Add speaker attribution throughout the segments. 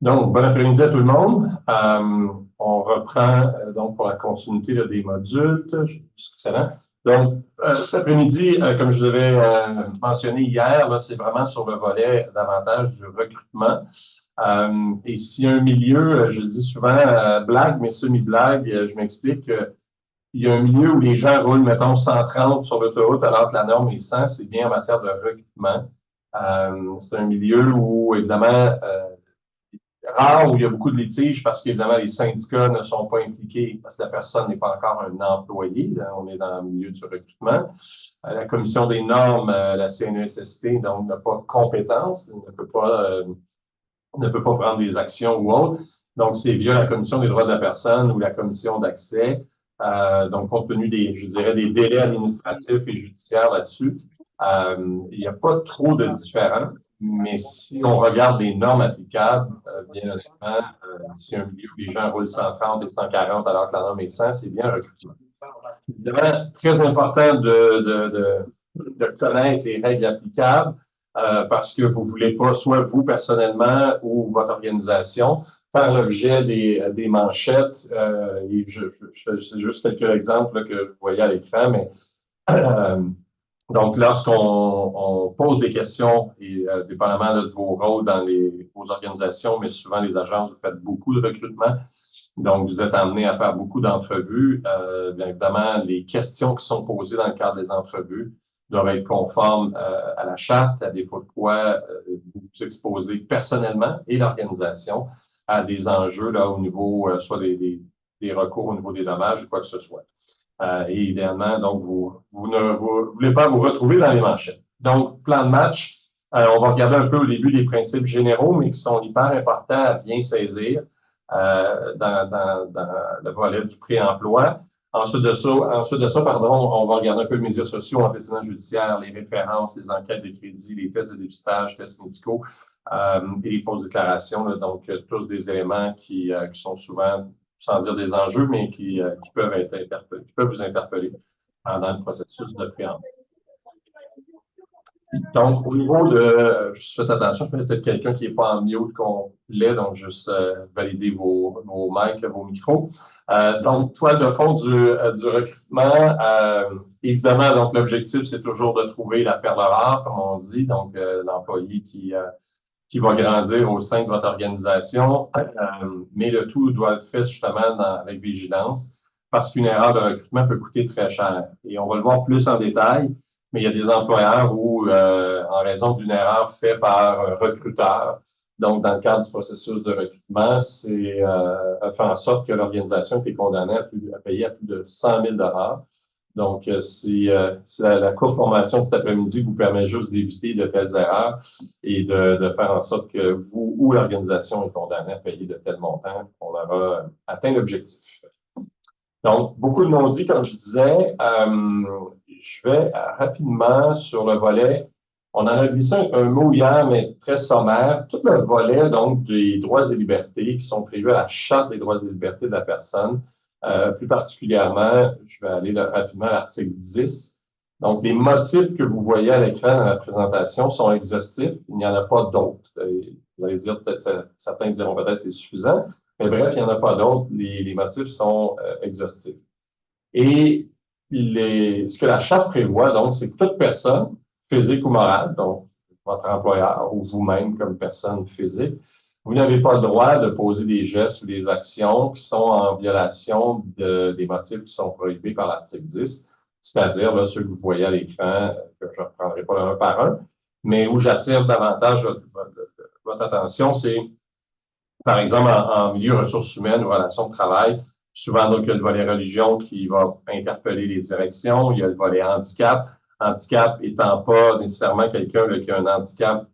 Speaker 1: Donc, bon après-midi à tout le monde. On reprend donc pour la continuité là, des modules. Excellent. Donc, cet après-midi, comme je vous avais mentionné hier, c'est vraiment sur le volet davantage du recrutement. Et s'il y a un milieu, je le dis souvent blague, mais semi-blague, je m'explique. Il y a un milieu où les gens roulent, mettons, 130 sur l'autoroute alors que la norme est 100, c'est bien en matière de recrutement. C'est un milieu où, évidemment, rare, où il y a beaucoup de litiges parce qu'évidemment, les syndicats ne sont pas impliqués parce que la personne n'est pas encore un employé. On est dans le milieu du recrutement. La commission des normes, la CNESST, donc, n'a pas compétence, ne peut pas prendre des actions ou autres. Donc, c'est via la commission des droits de la personne ou la commission d'accès. Donc, compte tenu je dirais, des délais administratifs et judiciaires là-dessus, il n'y a pas trop de différence. Mais si on regarde les normes applicables, bien évidemment, si un milieu où les gens roulent 130 et 140 alors que la norme est 100, c'est bien un recrutement. Évidemment, très important de connaître les règles applicables parce que vous ne voulez pas, soit vous personnellement ou votre organisation, faire l'objet des manchettes. C'est juste quelques exemples là, que vous voyez à l'écran, mais donc, lorsqu'on pose des questions, et dépendamment de vos rôles dans vos organisations, mais souvent les agences, vous faites beaucoup de recrutement. Donc, vous êtes amené à faire beaucoup d'entrevues. Bien évidemment, les questions qui sont posées dans le cadre des entrevues doivent être conformes à la charte, à défaut de quoi vous vous exposez personnellement et l'organisation à des enjeux là, au niveau, soit des recours au niveau des dommages ou quoi que ce soit. Et idéalement, donc, vous ne voulez pas vous retrouver dans les manchettes. Donc, plan de match, on va regarder un peu au début les principes généraux, mais qui sont hyper importants à bien saisir dans le volet du pré-emploi. Ensuite de ça, on va regarder un peu les médias sociaux, antécédents judiciaires, les références, les enquêtes de crédit, les tests de dépistage, tests médicaux et les fausses déclarations. Là, donc, tous des éléments qui sont souvent, sans dire des enjeux, mais qui peuvent être interpellés, qui peuvent vous interpeller pendant le processus de pré-emploi. Donc, au niveau de, faites attention, peut-être quelqu'un qui n'est pas en mute complet, donc juste valider vos mics, vos micros. Donc, toile de fond du recrutement, évidemment, donc l'objectif, c'est toujours de trouver la perle rare, comme on dit, donc l'employé qui va grandir au sein de votre organisation, mais le tout doit être fait justement avec vigilance, parce qu'une erreur de recrutement peut coûter très cher. Et on va le voir plus en détail, mais il y a des employeurs où, en raison d'une erreur faite par un recruteur, donc dans le cadre du processus de recrutement, c'est fait en sorte que l'organisation a été condamnée à payer à plus de 100 000 $. Donc, si la courte formation de cet après-midi vous permet juste d'éviter de telles erreurs et de faire en sorte que vous ou l'organisation est condamnée à payer de tels montants, on aura atteint l'objectif. Donc, beaucoup de non-dits, comme je disais. Je vais rapidement sur le volet. On en a glissé un mot hier, mais très sommaire. Tout le volet, donc, des droits et libertés qui sont prévus à la Charte des droits et libertés de la personne. Plus particulièrement, je vais aller rapidement à l'article 10. Donc, les motifs que vous voyez à l'écran dans la présentation sont exhaustifs. Il n'y en a pas d'autres. Vous allez dire, peut-être, certains diront peut-être c'est suffisant. Mais bref, il n'y en a pas d'autres. Les motifs sont exhaustifs. Et ce que la Charte prévoit, donc, c'est que toute personne, physique ou morale, donc votre employeur ou vous-même comme personne physique, vous n'avez pas le droit de poser des gestes ou des actions qui sont en violation des motifs qui sont prohibés par l'article 10, c'est-à-dire là, ceux que vous voyez à l'écran, que je ne reprendrai pas un par un, mais où j'attire davantage votre attention, c'est par exemple, en milieu ressources humaines ou relations de travail, souvent, donc, il y a le volet religion qui va interpeller les directions. Il y a le volet handicap. Handicap étant pas nécessairement quelqu'un qui a un handicap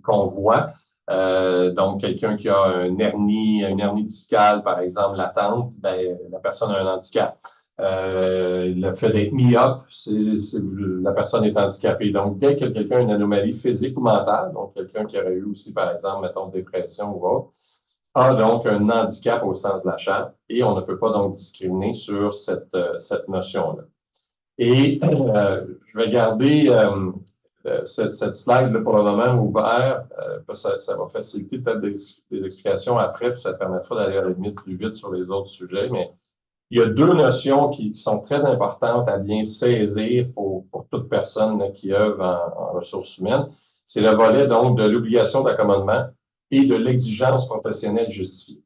Speaker 1: qu'on voit. Donc, quelqu'un qui a une hernie discale, par exemple, latente, ben, la personne a un handicap. Le fait d'être myope, la personne est handicapée. Donc, dès que quelqu'un a une anomalie physique ou mentale, donc quelqu'un qui aurait eu aussi, par exemple, mettons, dépression ou autre, a donc un handicap au sens de la Charte et on ne peut pas donc discriminer sur cette notion-là. Et je vais garder cette slide-là, pour le moment, ouvert, ça va faciliter peut-être des explications après, puis ça permettra d'aller à la limite plus vite sur les autres sujets. Mais il y a deux notions qui sont très importantes à bien saisir pour toute personne là, qui œuvre en ressources humaines. C'est le volet, donc, de l'obligation d'accommodement et de l'exigence professionnelle justifiée.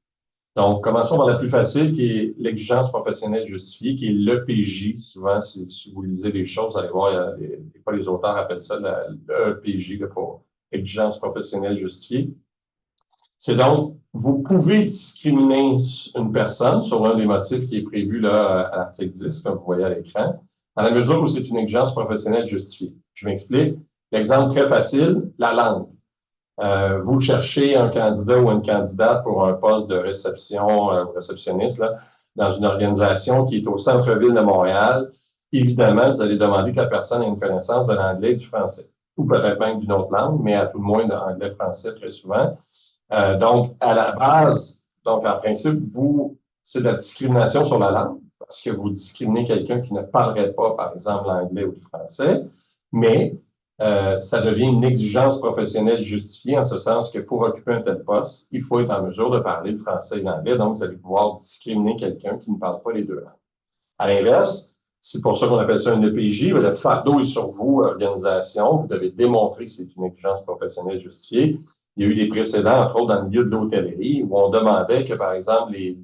Speaker 1: Donc, commençons par la plus facile, qui est l'exigence professionnelle justifiée, qui est l'EPJ. Souvent, si vous lisez les choses, vous allez voir, des fois, les auteurs appellent ça l'EPJ, pour exigence professionnelle justifiée. C'est donc, vous pouvez discriminer une personne sur l'un des motifs qui est prévu là, à l'article 10, comme vous voyez à l'écran, dans la mesure où c'est une exigence professionnelle justifiée. Je m'explique. L'exemple très facile, la langue. Vous cherchez un candidat ou une candidate pour un poste de réception ou réceptionniste là, dans une organisation qui est au centre-ville de Montréal. Évidemment, vous allez demander que la personne ait une connaissance de l'anglais et du français, ou peut-être même d'une autre langue, mais à tout le moins de l'anglais-français très souvent. Donc, à la base, donc en principe, c'est de la discrimination sur la langue, parce que vous discriminez quelqu'un qui ne parlerait pas, par exemple, l'anglais ou le français, mais ça devient une exigence professionnelle justifiée en ce sens que pour occuper un tel poste, il faut être en mesure de parler le français et l'anglais, donc vous allez pouvoir discriminer quelqu'un qui ne parle pas les deux langues. À l'inverse, c'est pour ça qu'on appelle ça un EPJ, le fardeau est sur vous, organisation, vous devez démontrer que c'est une exigence professionnelle justifiée. Il y a eu des précédents, entre autres dans le milieu de l'hôtellerie, où on demandait que, par exemple, les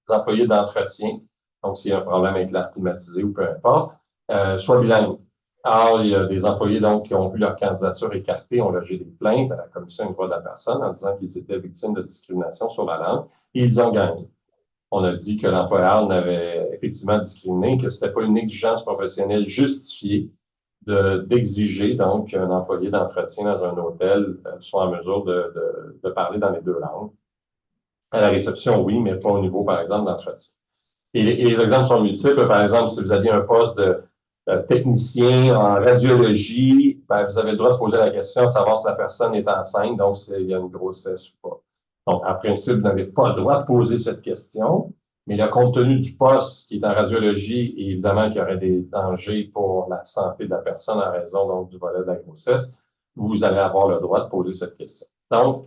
Speaker 1: employés d'entretien, donc s'il y a un problème avec l'air climatisé ou peu importe, soient bilingues. Alors, il y a des employés donc, qui ont vu leur candidature écartée, ont logé des plaintes à la Commission des droits de la personne en disant qu'ils étaient victimes de discrimination sur la langue, et ils ont gagné. On a dit que l'employeur n'avait effectivement discriminé, que ce n'était pas une exigence professionnelle justifiée d'exiger donc qu'un employé d'entretien dans un hôtel soit en mesure de parler dans les deux langues. À la réception, oui, mais pas au niveau, par exemple, d'entretien. Et les exemples sont multiples. Par exemple, si vous aviez un poste de technicien en radiologie, ben, vous avez le droit de poser la question à savoir si la personne est enceinte, donc s'il y a une grossesse ou pas. Donc, en principe, vous n'avez pas le droit de poser cette question, mais le compte tenu du poste qui est en radiologie, et évidemment qu'il y aurait des dangers pour la santé de la personne en raison donc, du volet de la grossesse, vous allez avoir le droit de poser cette question. Donc,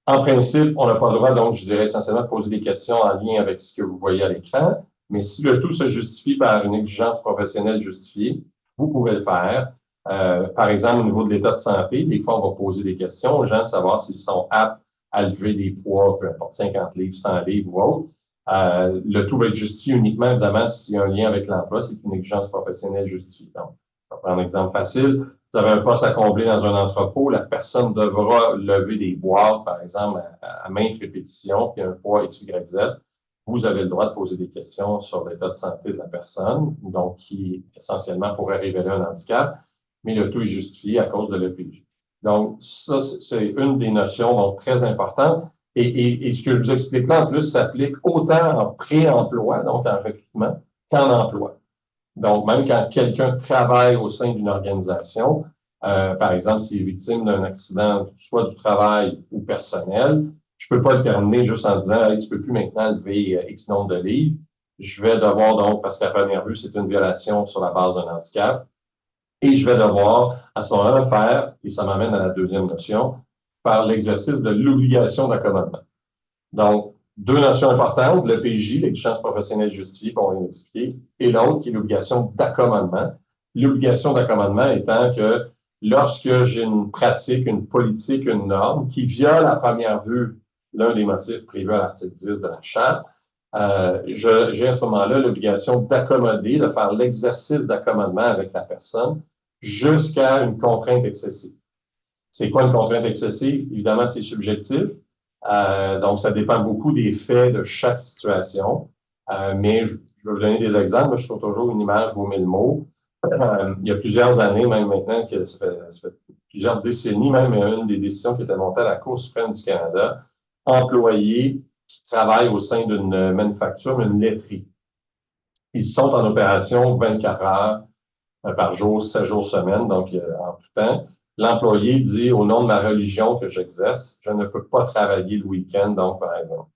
Speaker 1: en principe, on n'a pas le droit, donc, je dirais essentiellement de poser des questions en lien avec ce que vous voyez à l'écran, mais si le tout se justifie par une exigence professionnelle justifiée, vous pouvez le faire. Par exemple, au niveau de l'état de santé, des fois, on va poser des questions aux gens, savoir s'ils sont aptes à lever des poids, peu importe, 50 livres, 100 livres ou autre. Le tout va être justifié uniquement, évidemment, s'il y a un lien avec l'emploi, c'est une exigence professionnelle justifiée. Donc, on va prendre un exemple facile. Vous avez un poste à combler dans un entrepôt, la personne devra lever des boîtes, par exemple, à maintes répétitions, puis un poids X, Y, Z. Vous avez le droit de poser des questions sur l'état de santé de la personne, donc qui essentiellement pourrait révéler un handicap, mais le tout est justifié à cause de l'EPJ. Donc, ça, c'est une des notions donc, très importantes. Et ce que je vous explique là, en plus, s'applique autant en pré-emploi, donc en recrutement, qu'en emploi. Donc, même quand quelqu'un travaille au sein d'une organisation, par exemple, s'il est victime d'un accident, soit du travail ou personnel, je ne peux pas le terminer juste en disant hey, « tu ne peux plus maintenant lever X nombre de livres ». Je vais devoir donc, parce qu'à première vue, c'est une violation sur la base d'un handicap, et je vais devoir, à ce moment-là, faire, et ça m'amène à la deuxième notion, faire l'exercice de l'obligation d'accommodement. Donc, deux notions importantes, le PJ, l'exigence professionnelle justifiée, qu'on vient d'expliquer, et l'autre qui est l'obligation d'accommodement. L'obligation d'accommodement étant que lorsque j'ai une pratique, une politique, une norme qui viole à première vue l'un des motifs prévus à l'article 10 de la Charte, j'ai à ce moment-là l'obligation d'accommoder, de faire l'exercice d'accommodement avec la personne jusqu'à une contrainte excessive. C'est quoi une contrainte excessive? Évidemment, c'est subjectif. Donc, ça dépend beaucoup des faits de chaque situation. Mais je vais vous donner des exemples. Je trouve toujours une image vaut 1000 mots. Il y a plusieurs années, même maintenant, ça fait plusieurs décennies même, il y a une des décisions qui était montée à la Cour suprême du Canada, employés qui travaillent au sein d'une manufacture, une laiterie. Ils sont en opération 24 heures par jour, 7 jours semaine, donc en tout temps. L'employé dit, au nom de ma religion que j'exerce, je ne peux pas travailler le week-end, donc par exemple.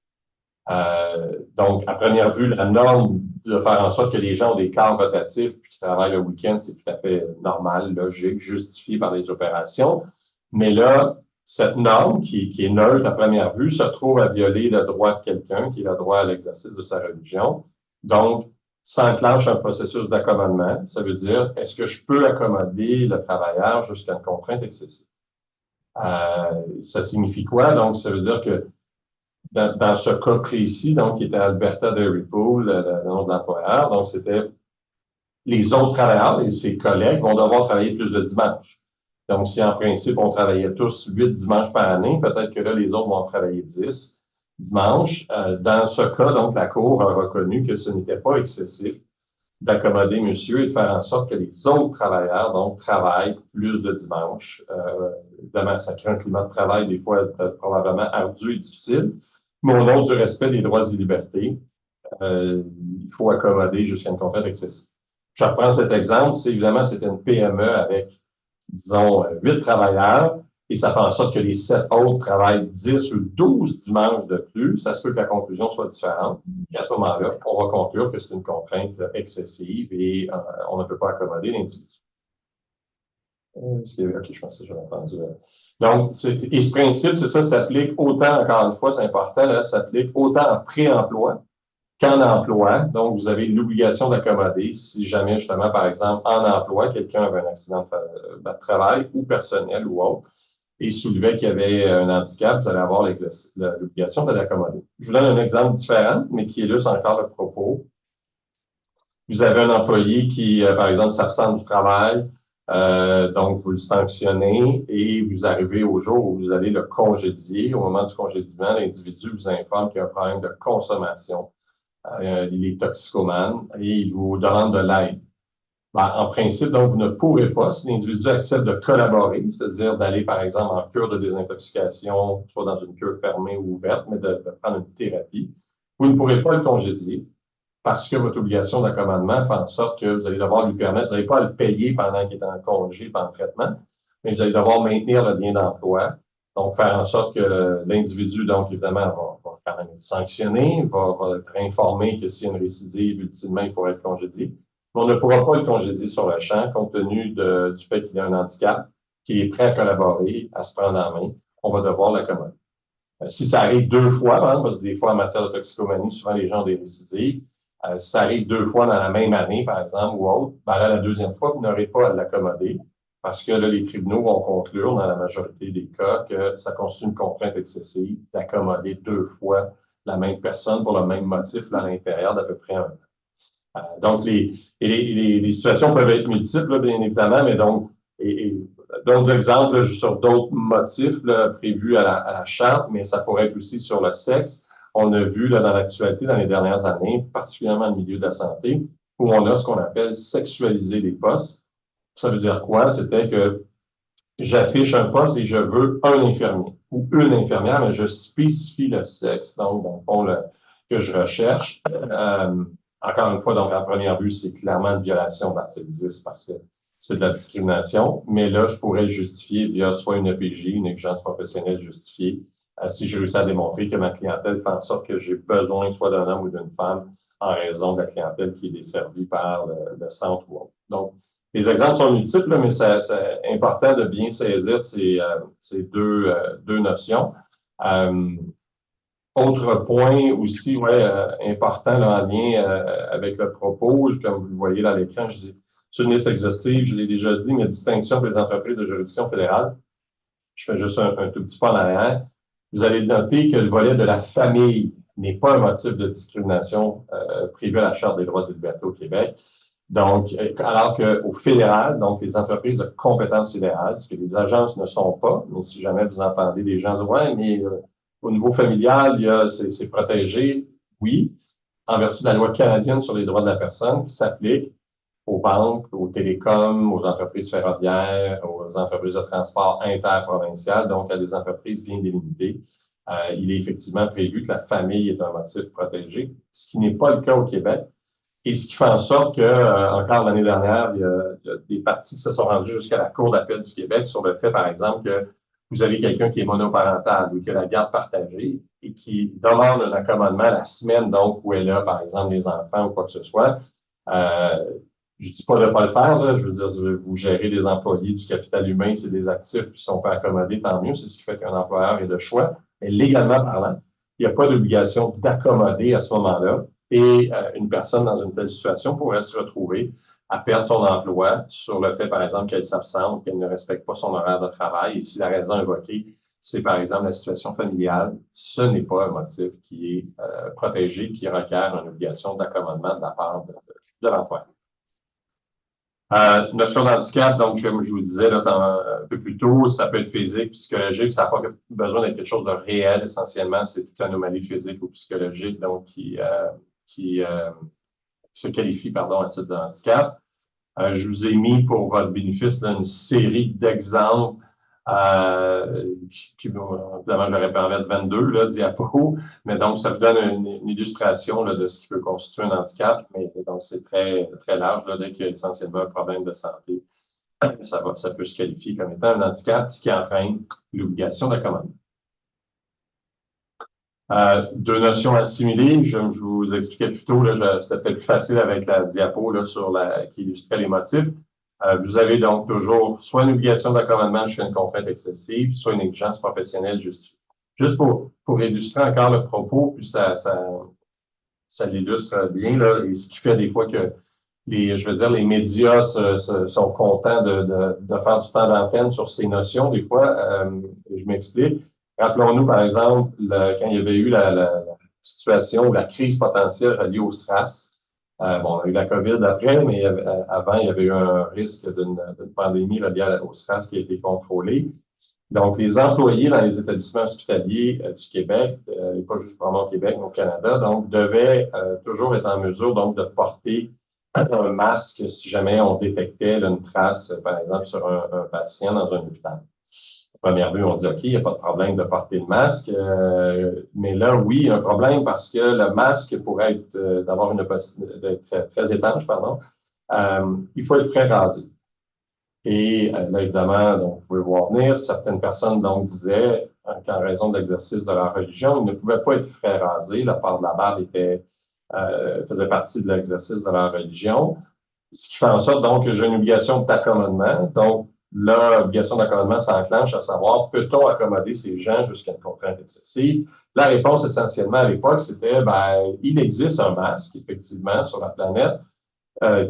Speaker 1: Donc, à première vue, la norme de faire en sorte que les gens ont des quarts rotatifs puis qu'ils travaillent le week-end, c'est tout à fait normal, logique, justifié par les opérations. Mais là, cette norme, qui est neutre à première vue, se trouve à violer le droit de quelqu'un, qui est le droit à l'exercice de sa religion. Donc, ça enclenche un processus d'accommodement. Ça veut dire, est-ce que je peux accommoder le travailleur jusqu'à une contrainte excessive? Ça signifie quoi? Donc, ça veut dire que dans ce cas précis, donc, qui était Alberta Dairy Pool, le nom de l'employeur, donc c'était les autres travailleurs et ses collègues vont devoir travailler plus de dimanches. Donc, si en principe, on travaillait tous 8 dimanches par année, peut-être que là, les autres vont travailler 10 dimanches. Dans ce cas, donc, la Cour a reconnu que ce n'était pas excessif d'accommoder monsieur et de faire en sorte que les autres travailleurs, donc, travaillent plus de dimanches. Évidemment, ça crée un climat de travail, des fois, probablement ardu et difficile. Mais au nom du respect des droits et libertés, il faut accommoder jusqu'à une contrainte excessive. Je reprends cet exemple. Évidemment, c'était une PME avec, disons, 8 travailleurs et ça fait en sorte que les 7 autres travaillent 10 ou 12 dimanches de plus. Ça se peut que la conclusion soit différente. Et à ce moment-là, on va conclure que c'est une contrainte excessive et on ne peut pas accommoder l'individu. OK, je pense que j'ai entendu. Donc, et ce principe, c'est ça, s'applique autant, encore une fois, c'est important, là, s'applique autant en pré-emploi qu'en emploi. Donc, vous avez l'obligation d'accommoder si jamais, justement, par exemple, en emploi, quelqu'un avait un accident de travail ou personnel ou autre et soulevait qu'il y avait un handicap, vous allez avoir l'obligation de l'accommoder. Je vous donne un exemple différent, mais qui illustre encore le propos. Vous avez un employé qui, par exemple, s'absente du travail, donc vous le sanctionnez et vous arrivez au jour où vous allez le congédier. Au moment du congédiement, l'individu vous informe qu'il y a un problème de consommation. Il est toxicomane et il vous demande de l'aide. Ben, en principe, donc, vous ne pourrez pas, si l'individu accepte de collaborer, c'est-à-dire d'aller, par exemple, en cure de désintoxication, soit dans une cure fermée ou ouverte, mais de prendre une thérapie, vous ne pourrez pas le congédier parce que votre obligation d'accommodement fait en sorte que vous allez devoir lui permettre, vous n'allez pas à le payer pendant qu'il est en congé, pendant le traitement, mais vous allez devoir maintenir le lien d'emploi. Donc, faire en sorte que l'individu, donc, évidemment, va quand même être sanctionné, va être informé que s'il y a une récidive, ultimement, il pourrait être congédié. Mais on ne pourra pas le congédier sur le champ, compte tenu du fait qu'il a un handicap, qu'il est prêt à collaborer, à se prendre en main. On va devoir l'accommoder. Si ça arrive 2 fois, hein, parce que des fois, en matière de toxicomanie, souvent, les gens ont des récidives. Si ça arrive 2 fois dans la même année, par exemple, ou autre, ben là, la deuxième fois, vous n'aurez pas à l'accommoder parce que là, les tribunaux vont conclure, dans la majorité des cas, que ça constitue une contrainte excessive d'accommoder 2 fois la même personne pour le même motif là, à l'intérieur d'à peu près 1 an. Donc, les situations peuvent être multiples, là, bien évidemment, mais donc, d'autres exemples là, sur d'autres motifs là, prévus à la charte, mais ça pourrait être aussi sur le sexe. On a vu là, dans l'actualité, dans les dernières années, particulièrement dans le milieu de la santé, où on a ce qu'on appelle sexualiser les postes. Ça veut dire quoi? C'était que j'affiche un poste et je veux un infirmier ou une infirmière, mais je spécifie le sexe, donc, dans le fond, que je recherche. Encore une fois, donc, en première vue, c'est clairement une violation de l'article 10 parce que c'est de la discrimination, mais là, je pourrais le justifier via soit une EPJ, une exigence professionnelle justifiée, si j'ai réussi à démontrer que ma clientèle fait en sorte que j'ai besoin soit d'un homme ou d'une femme en raison de la clientèle qui est desservie par le centre ou autre. Donc, les exemples sont multiples, là, mais c'est important de bien saisir ces deux notions. Autre point aussi important là, en lien avec le propos, comme vous le voyez là à l'écran, c'est une liste exhaustive, je l'ai déjà dit, mais distinction pour les entreprises de juridiction fédérale. Je fais juste un tout petit pas en arrière. Vous allez noter que le volet de la famille n'est pas un motif de discrimination prévu à la Charte des droits et libertés au Québec. Donc, alors qu'au fédéral, donc les entreprises de compétences fédérales, ce que les agences ne sont pas, mais si jamais vous entendez des gens dire, ouais, mais au niveau familial, c'est protégé, oui, en vertu de la loi canadienne sur les droits de la personne qui s'applique aux banques, aux télécoms, aux entreprises ferroviaires, aux entreprises de transport interprovincial, donc à des entreprises bien délimitées. Il est effectivement prévu que la famille est un motif protégé, ce qui n'est pas le cas au Québec. Et ce qui fait en sorte que, encore l'année dernière, il y a des parties qui se sont rendues jusqu'à la Cour d'appel du Québec sur le fait, par exemple, que vous avez quelqu'un qui est monoparental ou qui a la garde partagée et qui demande un accommodement la semaine, donc, où elle a, par exemple, des enfants ou quoi que ce soit, je dis pas de pas le faire, là, je veux dire, vous gérez des employés, du capital humain, c'est des actifs, puis si on peut accommoder, tant mieux, c'est ce qui fait qu'un employeur ait le choix. Mais légalement parlant, il n'y a pas d'obligation d'accommoder à ce moment-là. Et une personne dans une telle situation pourrait se retrouver à perdre son emploi sur le fait, par exemple, qu'elle s'absente, qu'elle ne respecte pas son horaire de travail. Et si la raison invoquée, c'est par exemple la situation familiale, ce n'est pas un motif qui est protégé, qui requiert une obligation d'accommodement de la part de l'employeur. Notion d'handicap, donc, comme je vous disais là, un peu plus tôt, ça peut être physique, psychologique, ça n'a pas besoin d'être quelque chose de réel, essentiellement, c'est toute anomalie physique ou psychologique, donc, qui se qualifie, pardon, à titre de handicap. Je vous ai mis pour votre bénéfice là, une série d'exemples évidemment, j'aurais pu en mettre 22 là, diapos, mais donc ça vous donne une illustration là, de ce qui peut constituer un handicap, mais donc c'est très, très large. Là, dès qu'il y a essentiellement un problème de santé, ça peut se qualifier comme étant un handicap, ce qui entraîne l'obligation d'accommodement. Deux notions assimilées, je vous expliquais plus tôt, c'était peut-être plus facile avec la diapo là, qui illustrait les motifs. Vous avez donc toujours soit une obligation d'accommodement jusqu'à une contrainte excessive, soit une exigence professionnelle justifiée. Juste pour illustrer encore le propos, puis ça l'illustre bien, là, et ce qui fait des fois que les médias sont contents de faire du temps d'antenne sur ces notions. Des fois, je m'explique. Rappelons-nous, par exemple, quand il y avait eu la situation ou la crise potentielle reliée au SRAS. On a eu la COVID après, mais avant, il y avait eu un risque d'une pandémie reliée au SRAS qui a été contrôlée. Donc, les employés dans les établissements hospitaliers du Québec, et pas juste vraiment au Québec, mais au Canada, donc, devaient toujours être en mesure donc, de porter un masque si jamais on détectait là, une trace, par exemple, sur un patient dans un hôpital. À première vue, on se dit, OK, il n'y a pas de problème de porter le masque. Mais là, oui, il y a un problème parce que le masque pourrait être d'avoir une possibilité d'être très étanche, pardon. Il faut être très rasé. Et là, évidemment, donc, vous pouvez voir venir, certaines personnes donc disaient qu'en raison de l'exercice de leur religion, ils ne pouvaient pas être frais rasés. La part de la barbe faisait partie de l'exercice de leur religion. Ce qui fait en sorte donc que j'ai une obligation d'accommodement. Donc, là, l'obligation d'accommodement s'enclenche à savoir, peut-on accommoder ces gens jusqu'à une contrainte excessive? La réponse essentiellement à l'époque, c'était, il existe un masque, effectivement, sur la planète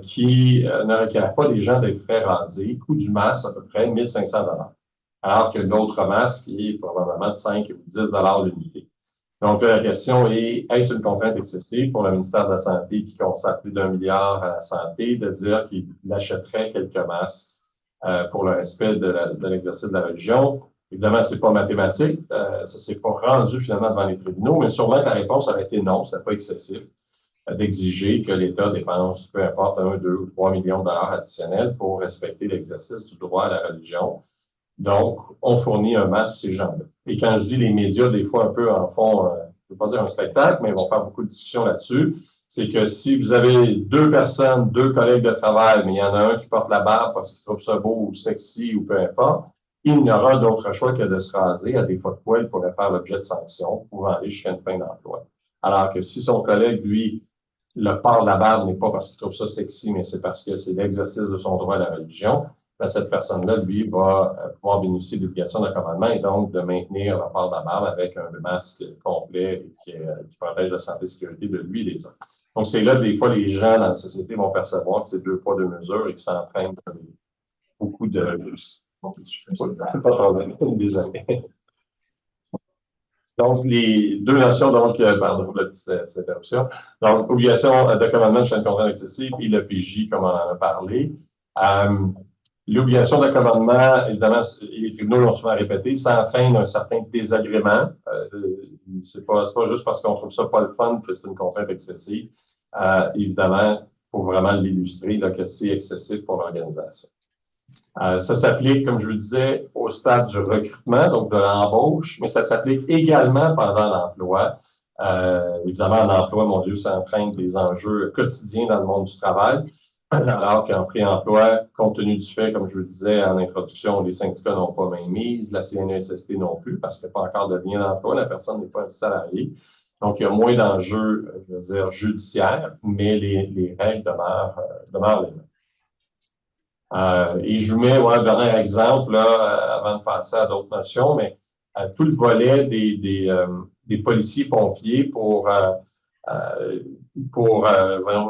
Speaker 1: qui ne requiert pas des gens d'être frais rasés. Coût du masque, à peu près 1 500 $. Alors que l'autre masque est probablement de 5 ou 10 $ l'unité. Donc, la question est, est-ce une contrainte excessive pour le ministère de la Santé qui consacre plus d'1 milliard à la santé de dire qu'il achèterait quelques masques pour le respect de l'exercice de la religion? Évidemment, c'est pas mathématique, ça s'est pas rendu finalement devant les tribunaux, mais sûrement que la réponse aurait été non, c'est pas excessif d'exiger que l'État dépense, peu importe, 1, 2 ou 3 millions de dollars additionnels pour respecter l'exercice du droit à la religion. Donc, on fournit un masque à ces gens-là. Et quand je dis les médias, des fois, un peu en font, je ne veux pas dire un spectacle, mais ils vont faire beaucoup de discussions là-dessus. C'est que si vous avez deux personnes, deux collègues de travail, mais il y en a un qui porte la barbe parce qu'il trouve ça beau ou sexy ou peu importe, il n'y aura d'autre choix que de se raser, à défaut de quoi il pourrait faire l'objet de sanctions pour aller jusqu'à une fin d'emploi. Alors que si son collègue, lui, le port de la barbe n'est pas parce qu'il trouve ça sexy, mais c'est parce que c'est l'exercice de son droit à la religion, cette personne-là, lui, va pouvoir bénéficier de l'obligation d'accommodement et donc de maintenir le port de la barbe avec un masque complet qui protège la santé et la sécurité de lui et des autres. Donc, c'est là, des fois, les gens dans la société vont percevoir que c'est 2 poids, 2 mesures et que ça entraîne beaucoup de... Pas de problème, désolé. Donc, les deux notions, donc, pardon pour la petite interruption. Donc, obligation d'accommodement chez une contrainte excessive et le PJ, comme on en a parlé. L'obligation d'accommodement, évidemment, les tribunaux l'ont souvent répété, ça entraîne un certain désagrément. C'est pas juste parce qu'on trouve ça pas le fun que c'est une contrainte excessive. Évidemment, il faut vraiment l'illustrer que c'est excessif pour l'organisation. Ça s'applique, comme je vous disais, au stade du recrutement, donc de l'embauche, mais ça s'applique également pendant l'emploi. Évidemment, l'emploi, mon Dieu, ça entraîne des enjeux quotidiens dans le monde du travail. alors qu'en pré-emploi, compte tenu du fait, comme je vous disais en introduction, les syndicats n'ont pas mainmise, la CNESST non plus, parce qu'il n'y a pas encore de lien d'emploi, la personne n'est pas un salarié. Donc, il y a moins d'enjeux, je veux dire, judiciaires, mais les règles demeurent les mêmes. Et je vous mets un dernier exemple là, avant de passer à d'autres notions, mais tout le volet des policiers pompiers voyons,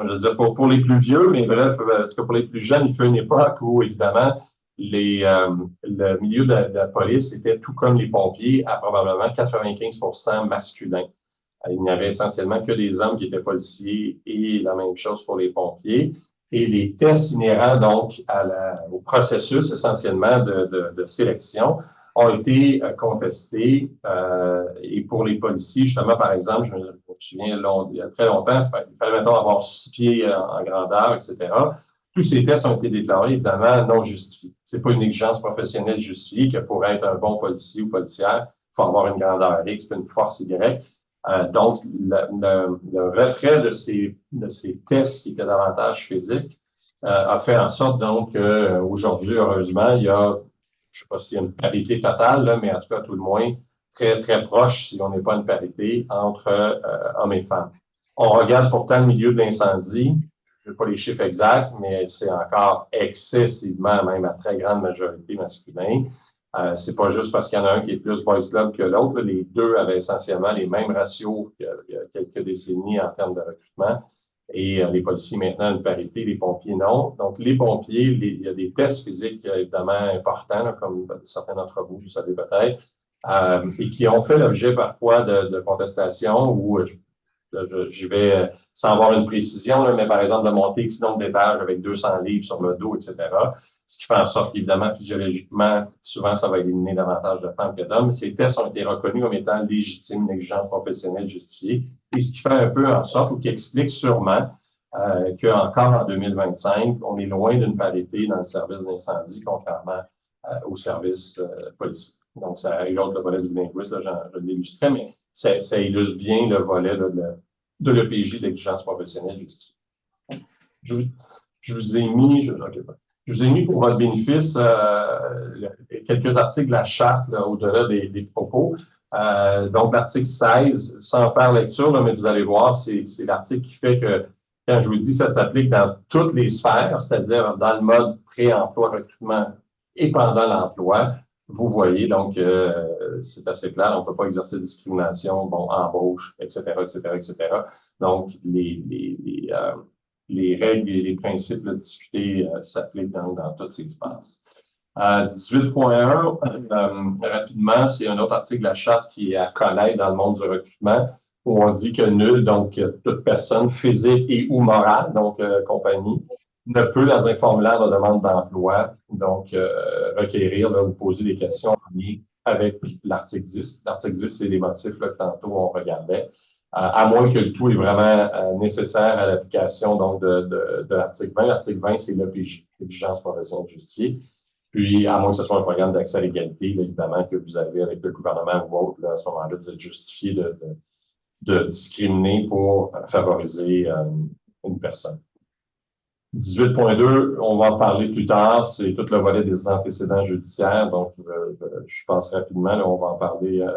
Speaker 1: je veux dire, pour les plus vieux, mais bref, en tout cas pour les plus jeunes, il fait une époque où, évidemment, le milieu de la police était tout comme les pompiers, à probablement 95% masculin. Il n'y avait essentiellement que des hommes qui étaient policiers et la même chose pour les pompiers. Et les tests inhérents donc au processus essentiellement de sélection ont été contestés. Et pour les policiers, justement, par exemple, je me souviens, il y a très longtemps, il fallait maintenant avoir 6 pieds en grandeur, etc. Tous ces tests ont été déclarés, évidemment, non justifiés. Ce n'est pas une exigence professionnelle justifiée que pour être un bon policier ou policière, il faut avoir une grandeur X et une force Y. Donc, le retrait de ces tests qui étaient davantage physiques a fait en sorte donc qu'aujourd'hui, heureusement, il y a, je ne sais pas s'il y a une parité totale, là, mais en tout cas, à tout le moins, très, très proche, si on n'est pas une parité, entre hommes et femmes. On regarde pourtant le milieu de l'incendie, je n'ai pas les chiffres exacts, mais c'est encore excessivement, même à très grande majorité masculin. C'est pas juste parce qu'il y en a un qui est plus boys club que l'autre. Les deux avaient essentiellement les mêmes ratios qu'il y a quelques décennies en termes de recrutement. Et les policiers maintenant une parité, les pompiers non. Donc les pompiers, il y a des tests physiques évidemment importants, là, comme certains d'entre vous, vous savez peut-être, et qui ont fait l'objet parfois de contestations où j'y vais sans avoir une précision, là, mais par exemple de monter X nombre d'étages avec 200 livres sur le dos, etc. Ce qui fait en sorte qu'évidemment, physiologiquement, souvent, ça va éliminer davantage de femmes que d'hommes. Ces tests ont été reconnus comme étant légitimes, négligents, professionnels, justifiés. Et ce qui fait un peu en sorte, ou qui explique sûrement, qu'encore en 2025, on est loin d'une parité dans le service d'incendie, contrairement au service policier. Donc, ça illustre le volet du linguiste, là, je l'illustrais, mais ça illustre bien le volet de l'EPJ, l'exigence professionnelle justifiée. Je vous ai mis, je vous ai mis pour votre bénéfice quelques articles de la charte au-delà des propos. Donc, l'article 16, sans faire lecture, là, mais vous allez voir, c'est l'article qui fait que, quand je vous dis, ça s'applique dans toutes les sphères, c'est-à-dire dans le mode pré-emploi, recrutement et pendant l'emploi. Vous voyez, donc, c'est assez clair, on ne peut pas exercer de discrimination, bon, embauche, etc., etc., etc. Donc, les règles et les principes discutés s'appliquent dans tous ces espaces. 18.1, rapidement, c'est un autre article de la Charte qui est à connaître dans le monde du recrutement, où on dit que nul, donc toute personne physique et ou morale, donc compagnie, ne peut, dans un formulaire de demande d'emploi, donc requérir ou poser des questions en lien avec l'article 10. L'article 10, c'est les motifs là, que tantôt on regardait. À moins que le tout est vraiment nécessaire à l'application donc de l'article 20. L'article 20, c'est l'EPJ, l'exigence professionnelle justifiée. Puis, à moins que ce soit un programme d'accès à l'égalité, évidemment, que vous avez avec le gouvernement ou autre, là, à ce moment-là, vous êtes justifié de discriminer pour favoriser une personne. 18.2, on va en parler plus tard, c'est tout le volet des antécédents judiciaires, donc je passe rapidement, là, on va en parler un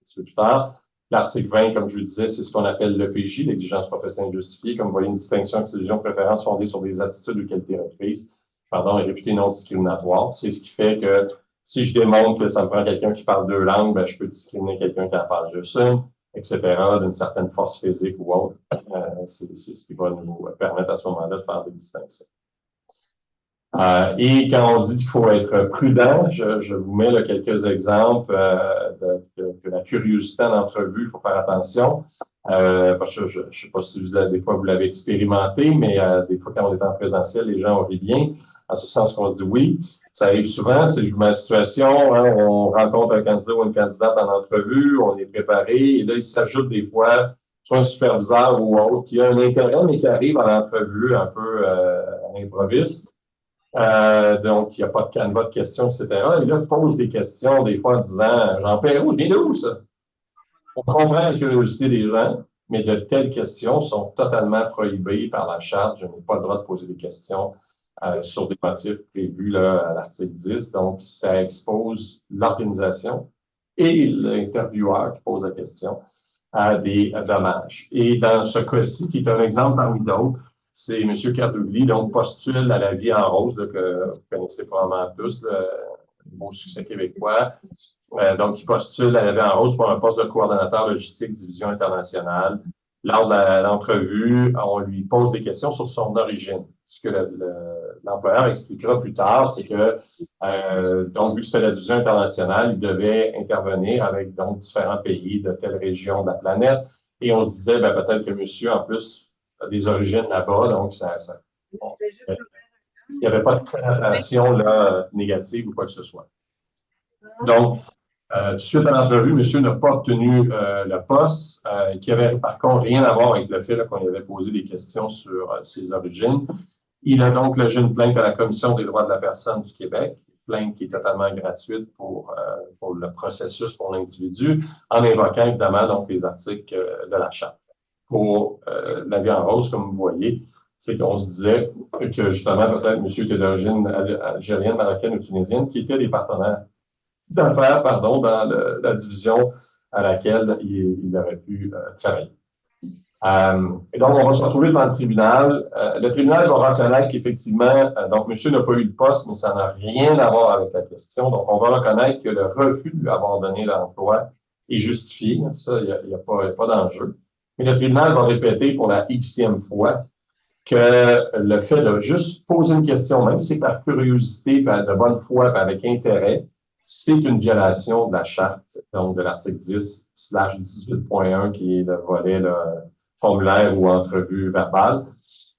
Speaker 1: petit peu plus tard. L'article 20, comme je vous disais, c'est ce qu'on appelle l'EPJ, l'exigence professionnelle justifiée. Comme vous voyez, une distinction, exclusion, préférence fondée sur des attitudes ou qualités reprises, et réputées non discriminatoires. C'est ce qui fait que si je démontre que ça me prend quelqu'un qui parle deux langues, ben, je peux discriminer quelqu'un qui en parle juste une, etc., d'une certaine force physique ou autre. C'est ce qui va nous permettre à ce moment-là de faire des distinctions. Et quand on dit qu'il faut être prudent, je vous mets là, quelques exemples de la curiosité en entrevue, il faut faire attention. Parce que je ne sais pas si des fois vous l'avez expérimenté, mais des fois quand on est en présentiel, les gens rient bien, en ce sens qu'on se dit oui. Ça arrive souvent, c'est je vous mets la situation, hein, on rencontre un candidat ou une candidate en entrevue, on est préparé, et là, il s'ajoute des fois, soit un superviseur ou autre, qui a un intérêt, mais qui arrive à l'entrevue un peu à l'improviste. Donc, il n'y a pas de canevas de questions, etc. Et là, pose des questions, des fois en disant Jean Perrault, viens d'où ça? On comprend la curiosité des gens, mais de telles questions sont totalement prohibées par la Charte. Je n'ai pas le droit de poser des questions sur des motifs prévus là, à l'article 10. Donc, ça expose l'organisation et l'intervieweur qui pose la question à des dommages. Et dans ce cas-ci, qui est un exemple parmi d'autres, c'est M. Cardougli, donc postule à la Vie en rose, là, que vous connaissez probablement tous, le beau succès québécois. Donc, il postule à la Vie en rose pour un poste de coordonnateur logistique division internationale. Lors de l'entrevue, on lui pose des questions sur son origine. Ce que l'employeur expliquera plus tard, c'est que, donc, vu que c'était la division internationale, il devait intervenir avec donc différents pays de telle région de la planète. Et on se disait, ben, peut-être que monsieur, en plus, a des origines là-bas, donc bon, il n'y avait pas de connotation là, négative ou quoi que ce soit. Donc, suite à l'entrevue, monsieur n'a pas obtenu le poste, qui avait par contre rien à voir avec le fait qu'on lui avait posé des questions sur ses origines. Il a donc logé une plainte à la Commission des droits de la personne du Québec, plainte qui est totalement gratuite pour le processus pour l'individu, en invoquant évidemment donc les articles de la Charte. Pour la Vie en rose, comme vous voyez, c'est qu'on se disait que justement, peut-être monsieur était d'origine algérienne, marocaine ou tunisienne, qui étaient des partenaires d'affaires, pardon, dans la division à laquelle il aurait pu travailler. Et donc, on va se retrouver devant le tribunal. Le tribunal va reconnaître qu'effectivement, donc, monsieur n'a pas eu le poste, mais ça n'a rien à voir avec la question. Donc, on va reconnaître que le refus de lui avoir donné l'emploi est justifié. Ça, il n'y a pas d'enjeu. Mais le tribunal va répéter pour la xème fois que le fait de juste poser une question, même si c'est par curiosité, de bonne foi, avec intérêt, c'est une violation de la Charte, donc de l'article 10/18.1, qui est le volet formulaire ou entrevue verbale.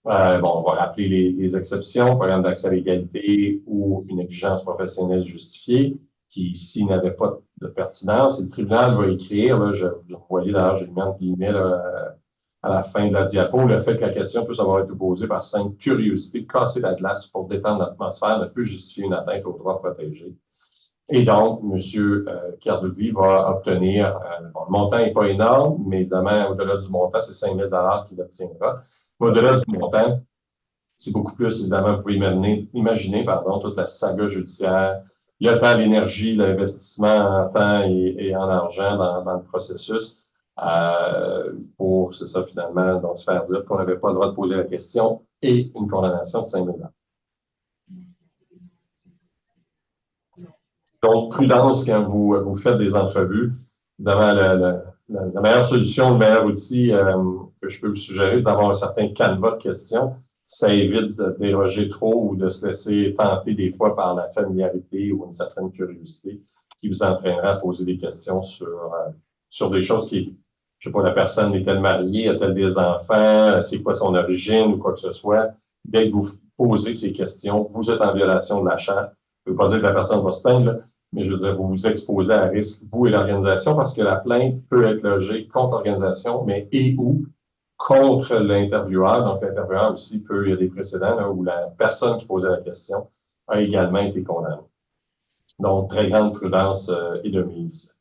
Speaker 1: On va rappeler les exceptions, programme d'accès à l'égalité ou une exigence professionnelle justifiée, qui ici n'avait pas de pertinence. Et le tribunal va écrire, là, vous voyez d'ailleurs, j'ai mis entre guillemets à la fin de la diapo, le fait que la question puisse avoir été posée par simple curiosité, casser la glace pour détendre l'atmosphère ne peut justifier une atteinte aux droits protégés. Et donc, M. Cardougli va obtenir, bon, le montant n'est pas énorme, mais évidemment, au-delà du montant, c'est 5 000 qu'il obtiendra. Au-delà du montant, c'est beaucoup plus, évidemment, vous pouvez imaginer toute la saga judiciaire, le temps, l'énergie, l'investissement en temps et en argent dans le processus pour, c'est ça, finalement, donc se faire dire qu'on n'avait pas le droit de poser la question et une condamnation de 5 000 $. Donc, prudence quand vous faites des entrevues. Évidemment, la meilleure solution, le meilleur outil que je peux vous suggérer, c'est d'avoir un certain canevas de questions. Ça évite de déroger trop ou de se laisser tenter des fois par la familiarité ou une certaine curiosité qui vous entraînerait à poser des questions sur des choses qui, je ne sais pas, la personne est-elle mariée, a-t-elle des enfants, c'est quoi son origine ou quoi que ce soit. Dès que vous posez ces questions, vous êtes en violation de la Charte. Je ne veux pas dire que la personne va se plaindre, là, mais je veux dire, vous vous exposez à risque, vous et l'organisation, parce que la plainte peut être logée contre l'organisation, mais et ou contre l'intervieweur. Donc, l'intervieweur aussi il y a des précédents là, où la personne qui posait la question a également été condamnée. Donc, très grande prudence est de mise.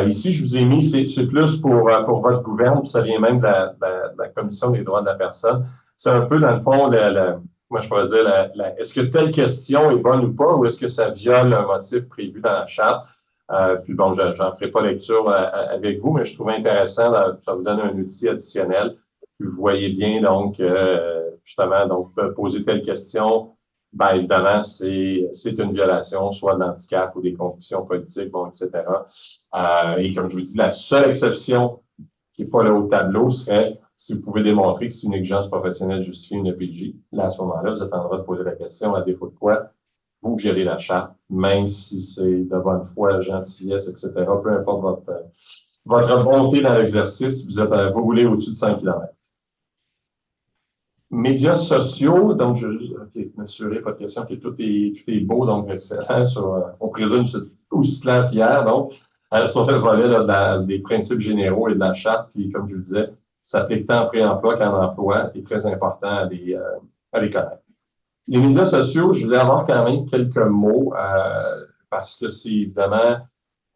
Speaker 1: Ici, je vous ai mis, c'est plus pour votre gouverne, ça vient même de la Commission des droits de la personne. C'est un peu, dans le fond, moi, je pourrais dire, est-ce que telle question est bonne ou pas, ou est-ce que ça viole un motif prévu dans la Charte? Puis bon, je n'en ferai pas lecture avec vous, mais je trouvais intéressant, ça vous donne un outil additionnel. Puis vous voyez bien, donc, justement, donc, poser telle question, bien évidemment, c'est une violation, soit de l'handicap ou des convictions politiques, bon, etc. Et comme je vous dis, la seule exception qui n'est pas là au tableau serait si vous pouvez démontrer que c'est une exigence professionnelle justifiée une EPJ. Là, à ce moment-là, vous êtes en droit de poser la question, à défaut de quoi vous violez la Charte, même si c'est de bonne foi, gentillesse, etc. Peu importe votre bonté dans l'exercice, vous roulez au-dessus de 100 km. Médias sociaux, donc je vais juste m'assurer, pas de question, que tout est beau, donc excellent. On présume que c'est aussi clair qu'hier, donc, sur le volet là, des principes généraux et de la Charte, qui, comme je le disais, s'applique tant en pré-emploi qu'en emploi, est très important à les connaître. Les médias sociaux, je voulais avoir quand même quelques mots, parce que c'est évidemment,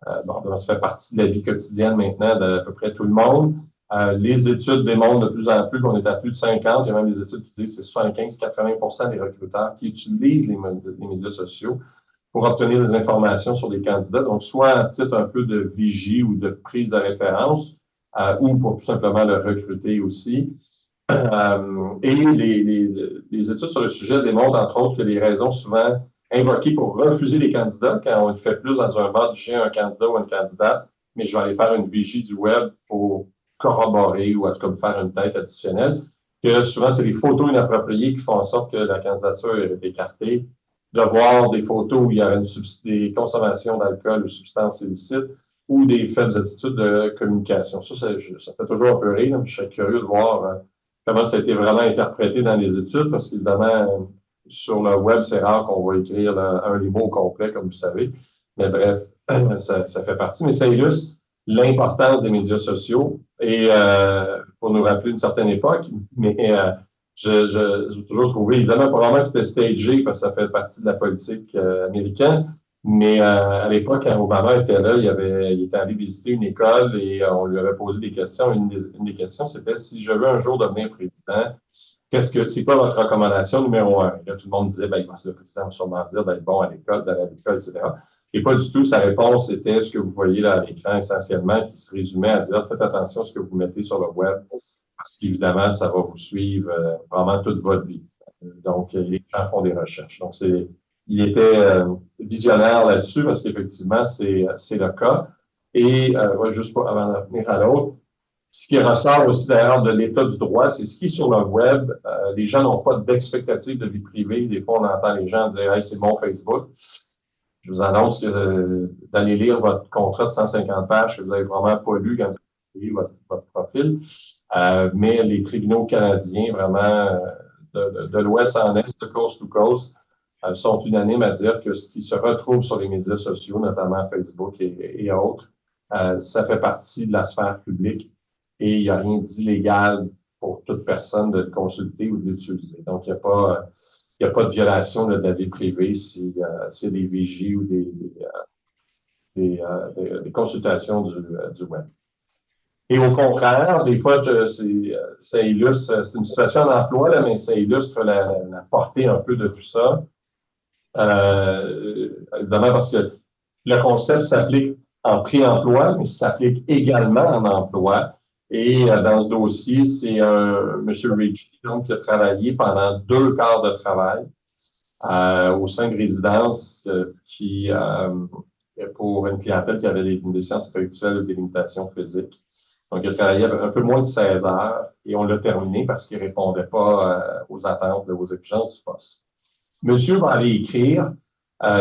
Speaker 1: ça fait partie de la vie quotidienne maintenant d'à peu près tout le monde. Les études démontrent de plus en plus qu'on est à plus de 50. Il y a même des études qui disent que c'est 75-80% des recruteurs qui utilisent les médias sociaux pour obtenir des informations sur les candidats. Donc, soit en titre un peu de vigie ou de prise de référence, ou pour tout simplement le recruter aussi. Et les études sur le sujet démontrent, entre autres, que les raisons souvent invoquées pour refuser les candidats, quand on le fait plus dans un mode, j'ai un candidat ou une candidate, mais je vais aller faire une vigie du web pour corroborer ou en tout cas me faire une tête additionnelle, que souvent, c'est les photos inappropriées qui font en sorte que la candidature est écartée, de voir des photos où il y a des consommations d'alcool ou substances illicites ou des faibles attitudes de communication. Ça fait toujours un peu rire, mais je serais curieux de voir comment ça a été vraiment interprété dans les études, parce qu'évidemment, sur le web, c'est rare qu'on va écrire les mots au complet, comme vous savez. Mais bref, ça fait partie. Mais ça illustre l'importance des médias sociaux et pour nous rappeler une certaine époque. Mais j'ai toujours trouvé, évidemment, probablement que c'était stagé parce que ça fait partie de la politique américaine. Mais à l'époque, quand Obama était là, il était allé visiter une école et on lui avait posé des questions. Une des questions, c'était si je veux un jour devenir président, c'est quoi votre recommandation numéro un? Et là, tout le monde disait, ben, le président va sûrement dire d'être bon à l'école, d'aller à l'école, etc. Et pas du tout. Sa réponse était ce que vous voyez là à l'écran essentiellement, qui se résumait à dire faites attention à ce que vous mettez sur le web, parce qu'évidemment, ça va vous suivre vraiment toute votre vie. Donc, les gens font des recherches. Donc, il était visionnaire là-dessus parce qu'effectivement, c'est le cas. Et juste avant de venir à l'autre, ce qui ressort aussi d'ailleurs de l'état du droit, c'est ce qui est sur le web. Les gens n'ont pas d'expectative de vie privée. Des fois, on entend les gens dire hey, c'est mon Facebook. Je vous annonce que d'aller lire votre contrat de 150 pages que vous n'avez vraiment pas lu quand vous avez votre profil. Mais les tribunaux canadiens, vraiment, de l'ouest en est, de coast to coast, sont unanimes à dire que ce qui se retrouve sur les médias sociaux, notamment Facebook et autres, ça fait partie de la sphère publique et il n'y a rien d'illégal pour toute personne de le consulter ou de l'utiliser. Donc, il n'y a pas de violation de la vie privée s'il y a des vigies ou des consultations du web. Et au contraire, des fois, ça illustre, c'est une situation d'emploi, là, mais ça illustre la portée un peu de tout ça. Évidemment, parce que le concept s'applique en pré-emploi, mais s'applique également en emploi. Et dans ce dossier, c'est M. Ritchie, donc, qui a travaillé pendant 2 quarts de travail au sein de résidences pour une clientèle qui avait des déficiences intellectuelles ou des limitations physiques. Donc, il a travaillé un peu moins de 16 heures et on l'a terminé parce qu'il ne répondait pas aux attentes, aux exigences du poste. Monsieur va aller écrire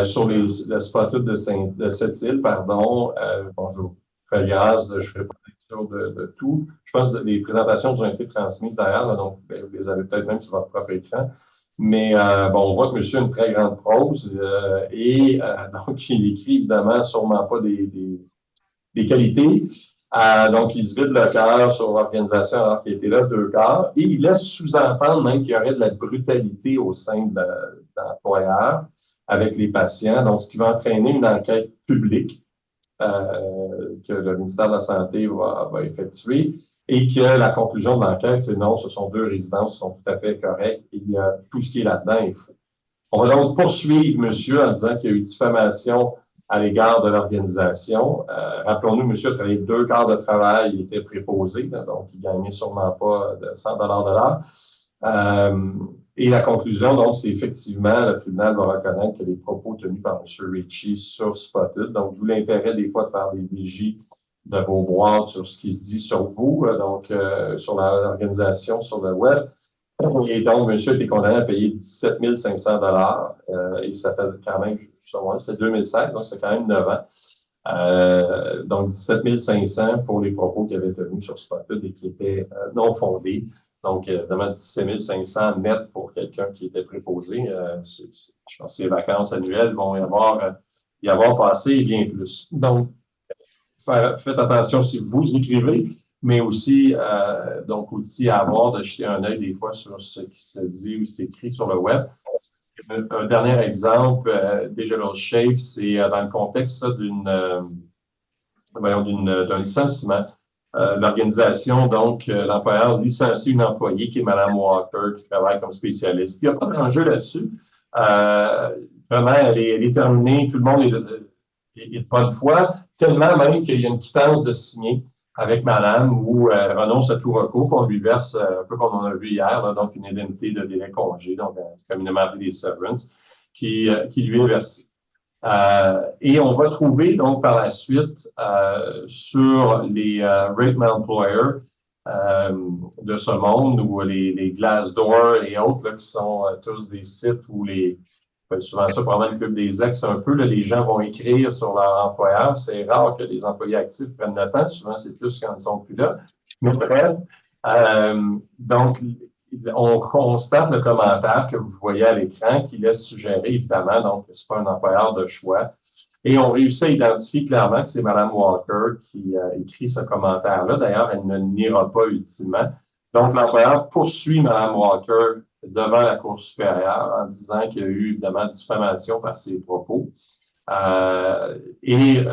Speaker 1: sur le Spotted de cette île, pardon. Bonjour. Je fais grâce, je ne fais pas lecture de tout. Je pense que les présentations vous ont été transmises derrière, là, donc vous les avez peut-être même sur votre propre écran. Mais on voit que monsieur a une très grande prose donc il écrit évidemment sûrement pas des qualités. Donc, il se vide le cœur sur l'organisation alors qu'il était là 2 quarts. Et il laisse sous-entendre même qu'il y aurait de la brutalité au sein de l'employeur avec les patients. Donc, ce qui va entraîner une enquête publique que le ministère de la Santé va effectuer et que la conclusion de l'enquête, c'est non, ce sont 2 résidences qui sont tout à fait correctes et tout ce qui est là-dedans est faux. On va donc poursuivre monsieur en disant qu'il y a eu diffamation à l'égard de l'organisation. Rappelons-nous, monsieur a travaillé 2 quarts de travail, il était préposé, donc il gagnait sûrement pas de 100 de l'heure. Et la conclusion, donc, c'est effectivement, le tribunal va reconnaître que les propos tenus par M. Ritchie sur Spotted, donc d'où l'intérêt des fois de faire des vigies de vos boîtes sur ce qui se dit sur vous, donc sur l'organisation, sur le web. Et donc, monsieur a été condamné à payer 17 500 et ça fait quand même, ça fait 2016, donc ça fait quand même 9 ans. Donc, 17 500 pour les propos qu'il avait tenus sur Spotted et qui étaient non fondés. Donc, évidemment, 17 500 net pour quelqu'un qui était préposé. Je pense que les vacances annuelles vont y avoir passé et bien plus. Donc, faites attention si vous écrivez, mais aussi, donc, aussi à avoir de jeter un œil des fois sur ce qui se dit ou s'écrit sur le web. Un dernier exemple, Digital Shape, c'est dans le contexte d'un licenciement. l'organisation, donc l'employeur licencie une employée qui est Mme Walker, qui travaille comme spécialiste. Il n'y a pas d'enjeu là-dessus. Vraiment, elle est terminée, tout le monde est de bonne foi, tellement même qu'il y a une quittance de signer avec Madame où elle renonce à tout recours, qu'on lui verse, un peu comme on a vu hier, là, donc une indemnité de délai congé, donc communément appelé des severance, qui lui est versée. Et on va trouver donc par la suite sur les Rate My Employer de ce monde ou les Glassdoor et autres là, qui sont tous des sites où souvent ça probablement le club des ex un peu, là, les gens vont écrire sur leur employeur. C'est rare que les employés actifs prennent le temps. Souvent, c'est plus quand ils ne sont plus là. Mais bref, donc, on constate le commentaire que vous voyez à l'écran qui laisse suggérer, évidemment, donc, que ce n'est pas un employeur de choix. Et on réussit à identifier clairement que c'est Mme Walker qui écrit ce commentaire-là. D'ailleurs, elle ne n'ira pas ultimement. Donc, l'employeur poursuit Mme Walker devant la Cour supérieure en disant qu'il y a eu, évidemment, diffamation par ses propos. Il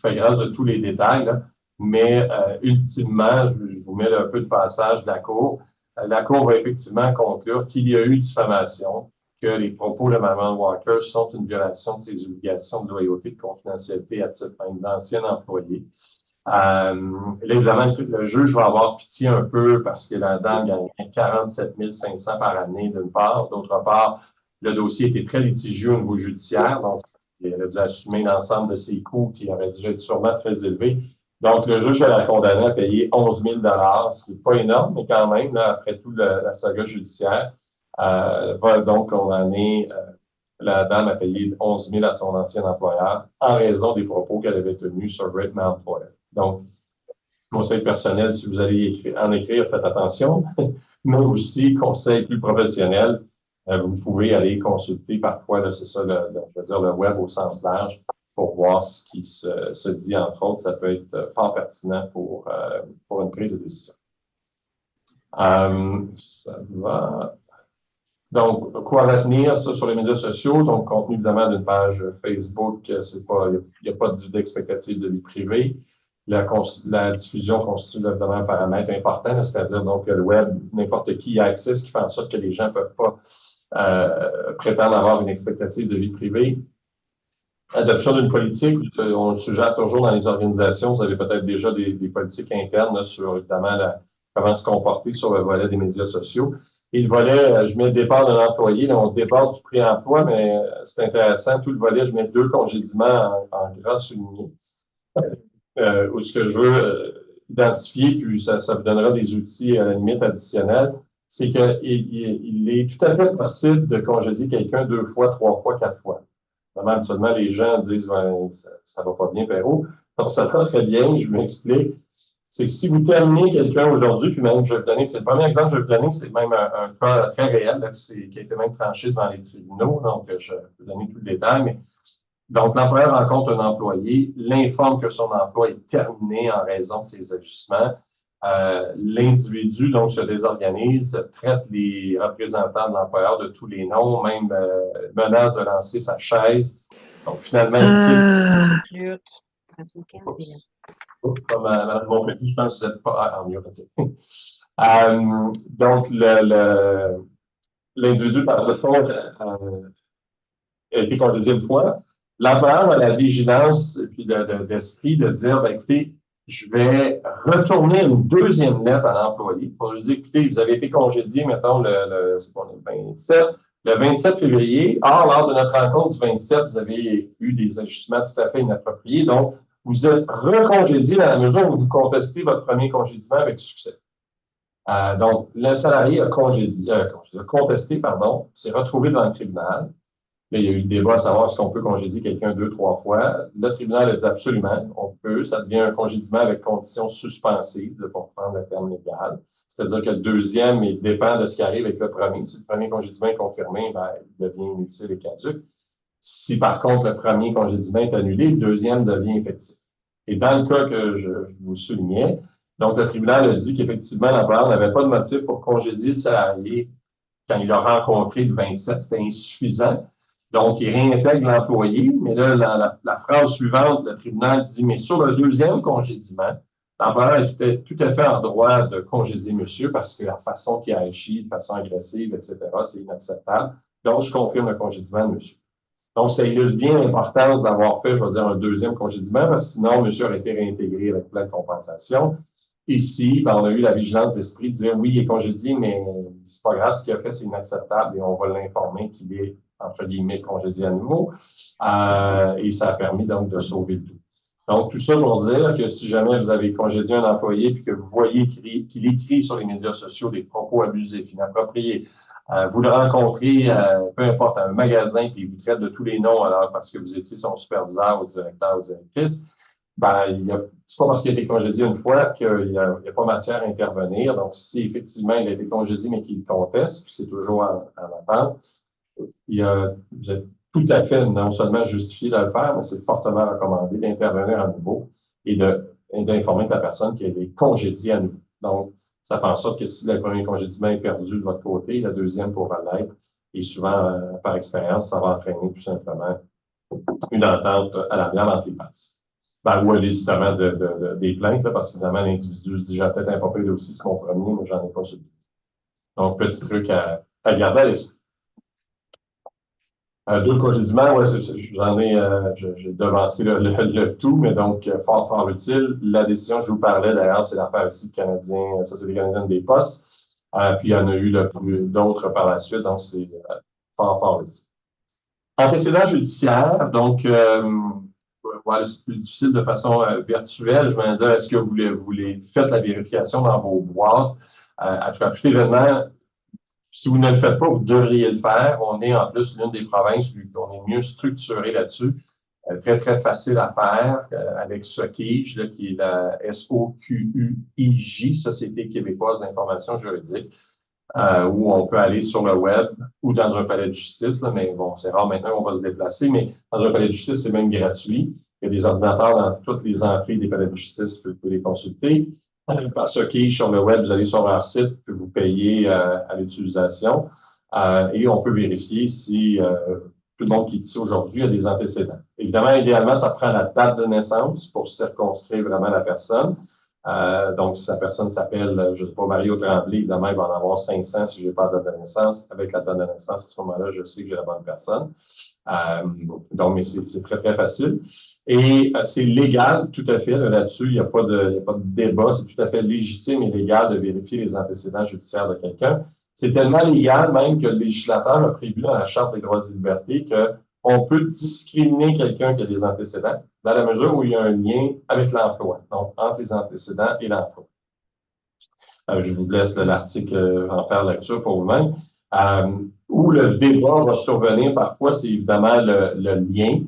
Speaker 1: fait grâce de tous les détails, là, mais ultimement, je vous mets un peu de passage de la Cour. La Cour va effectivement conclure qu'il y a eu diffamation, que les propos de Mme Walker sont une violation de ses obligations de loyauté et de confidentialité à titre d'ancien employé. Là, évidemment, le juge va avoir pitié un peu parce que la dame gagne 47 500 par année, d'une part. D'autre part, le dossier était très litigieux au niveau judiciaire, donc il aurait dû assumer l'ensemble de ses coûts qui auraient dû être sûrement très élevés. Donc, le juge l'a condamné à payer 11 000 ce qui n'est pas énorme, mais quand même, là, après tout la saga judiciaire, va donc condamner la dame à payer 11 000 à son ancien employeur en raison des propos qu'elle avait tenus sur Rate My Employer. Donc, conseil personnel, si vous allez en écrire, faites attention, mais aussi conseil plus professionnel, vous pouvez aller consulter parfois, là, c'est ça, je veux dire, le web au sens large pour voir ce qui se dit, entre autres. Ça peut être fort pertinent pour une prise de décision. Ça va. Donc, quoi retenir, ça, sur les médias sociaux? Donc, contenu, évidemment, d'une page Facebook, il n'y a pas d'expectative de vie privée. La diffusion constitue, évidemment, un paramètre important, c'est-à-dire, donc, le web, n'importe qui y a accès, ce qui fait en sorte que les gens ne peuvent pas prétendre avoir une expectative de vie privée. Adoption d'une politique, on le suggère toujours dans les organisations. Vous avez peut-être déjà des politiques internes là, sur, évidemment, comment se comporter sur le volet des médias sociaux. Et le volet, je mets le départ d'un employé, là, on départ du pré-emploi, mais c'est intéressant. Tout le volet, je mets 2 congédiements en gras souligné. Où ce que je veux identifier, puis ça vous donnera des outils à la limite additionnels, c'est qu'il est tout à fait possible de congédier quelqu'un 2 fois, 3 fois, 4 fois. Vraiment, habituellement, les gens disent ben, ça va pas bien, Perrault. Donc, ça va très bien, je m'explique. C'est que si vous terminez quelqu'un aujourd'hui, puis même, je vais vous donner, c'est le premier exemple que je vais vous donner, c'est même un cas très réel, là, qui a été même tranché devant les tribunaux, donc je vais vous donner tout le détail, mais donc, l'employeur rencontre un employé, l'informe que son emploi est terminé en raison de ses ajustements. L'individu, donc, se désorganise, traite les représentants de l'employeur de tous les noms, même menace de lancer sa chaise. Donc, finalement, il quitte. Comme Mme Montpetit, je pense que vous n'êtes pas en mieux. Donc, l'individu, par contre, a été congédié une fois. L'employeur a la vigilance et d'esprit de dire, ben, écoutez, je vais retourner une deuxième lettre à l'employé pour lui dire, écoutez, vous avez été congédié, mettons, le 27 février. Or, lors de notre rencontre du 27, vous avez eu des ajustements tout à fait inappropriés. Donc, vous êtes recongédié dans la mesure où vous contestez votre premier congédiement avec succès. Donc, le salarié a contesté, s'est retrouvé devant le tribunal. Là, il y a eu le débat à savoir est-ce qu'on peut congédier quelqu'un 2, 3 fois. Le tribunal a dit absolument, on peut. Ça devient un congédiement avec conditions suspensives, pour prendre le terme légal. C'est-à-dire que le deuxième, il dépend de ce qui arrive avec le premier. Si le premier congédiement est confirmé, ben, il devient inutile et caduc. Si, par contre, le premier congédiement est annulé, le deuxième devient effectif. Et dans le cas que je vous soulignais, donc le tribunal a dit qu'effectivement, l'employeur n'avait pas de motif pour congédier le salarié quand il l'a rencontré le 27, c'était insuffisant. Donc, il réintègre l'employé, mais là, la phrase suivante, le tribunal dit, mais sur le deuxième congédiement, l'employeur est tout à fait en droit de congédier monsieur parce que la façon qu'il agit de façon agressive, etc., c'est inacceptable. Donc, je confirme le congédiement de monsieur. Donc, ça illustre bien l'importance d'avoir fait, je vais dire, un deuxième congédiement, parce que sinon, monsieur aurait été réintégré avec plein de compensation. Ici, ben, on a eu la vigilance d'esprit de dire oui, il est congédié, mais c'est pas grave, ce qu'il a fait, c'est inacceptable et on va l'informer qu'il est, entre guillemets, congédié à nouveau. Et ça a permis donc de sauver le tout. Donc, tout ça pour dire que si jamais vous avez congédié un employé puis que vous voyez qu'il écrit sur les médias sociaux des propos abusifs, inappropriés, vous le rencontrez, peu importe, à un magasin, puis il vous traite de tous les noms alors parce que vous étiez son superviseur ou directeur ou directrice, ben, c'est pas parce qu'il a été congédié une fois qu'il n'y a pas matière à intervenir. Donc, si effectivement il a été congédié mais qu'il conteste, puis c'est toujours en attente, vous êtes tout à fait non seulement justifié de le faire, mais c'est fortement recommandé d'intervenir à nouveau et d'informer la personne qu'elle est congédiée à nouveau. Donc, ça fait en sorte que si le premier congédiement est perdu de votre côté, le deuxième pourra l'être. Et souvent, par expérience, ça va entraîner tout simplement une entente à l'amiable entre les parties. Ben, ou justement des plaintes, là, parce qu'évidemment, l'individu se dit, j'ai peut-être un papier aussi, c'est mon premier, mais j'en ai pas celui. Donc, petit truc à garder à l'esprit. Deux congédiements, ouais, j'ai devancé le tout, mais donc, fort utile. La décision que je vous parlais, d'ailleurs, c'est l'affaire ici de Canadien, Société canadienne des postes. Puis, il y en a eu d'autres par la suite, donc c'est fort utile. Antécédent judiciaire, donc, voilà, c'est plus difficile de façon virtuelle. Je vais dire, est-ce que vous les faites la vérification dans vos boîtes? À tout événement, si vous ne le faites pas, vous devriez le faire. On est en plus l'une des provinces où on est mieux structuré là-dessus. Très facile à faire avec SOQUIJ, là, qui est la SOQUIJ, Société québécoise d'information juridique, où on peut aller sur le web ou dans un palais de justice. Là, mais bon, c'est rare maintenant, on va se déplacer, mais dans un palais de justice, c'est même gratuit. Il y a des ordinateurs dans toutes les entrées des palais de justice, vous pouvez les consulter. Parce que sur le web, vous allez sur leur site, puis vous payez à l'utilisation. Et on peut vérifier si tout le monde qui est ici aujourd'hui a des antécédents. Évidemment, idéalement, ça prend la date de naissance pour circonscrire vraiment la personne. Donc, si la personne s'appelle, je ne sais pas, Mario Tremblay, évidemment, il va en avoir 500 si je n'ai pas la date de naissance. Avec la date de naissance, à ce moment-là, je sais que j'ai la bonne personne. Donc, mais c'est très facile. Et c'est légal, tout à fait, là-dessus, il n'y a pas de débat, c'est tout à fait légitime et légal de vérifier les antécédents judiciaires de quelqu'un. C'est tellement légal même que le législateur a prévu dans la Charte des droits et libertés qu'on peut discriminer quelqu'un qui a des antécédents dans la mesure où il y a un lien avec l'emploi, donc entre les antécédents et l'emploi. Je vous laisse l'article en faire lecture pour vous-même. Où le débat va survenir parfois, c'est évidemment le lien.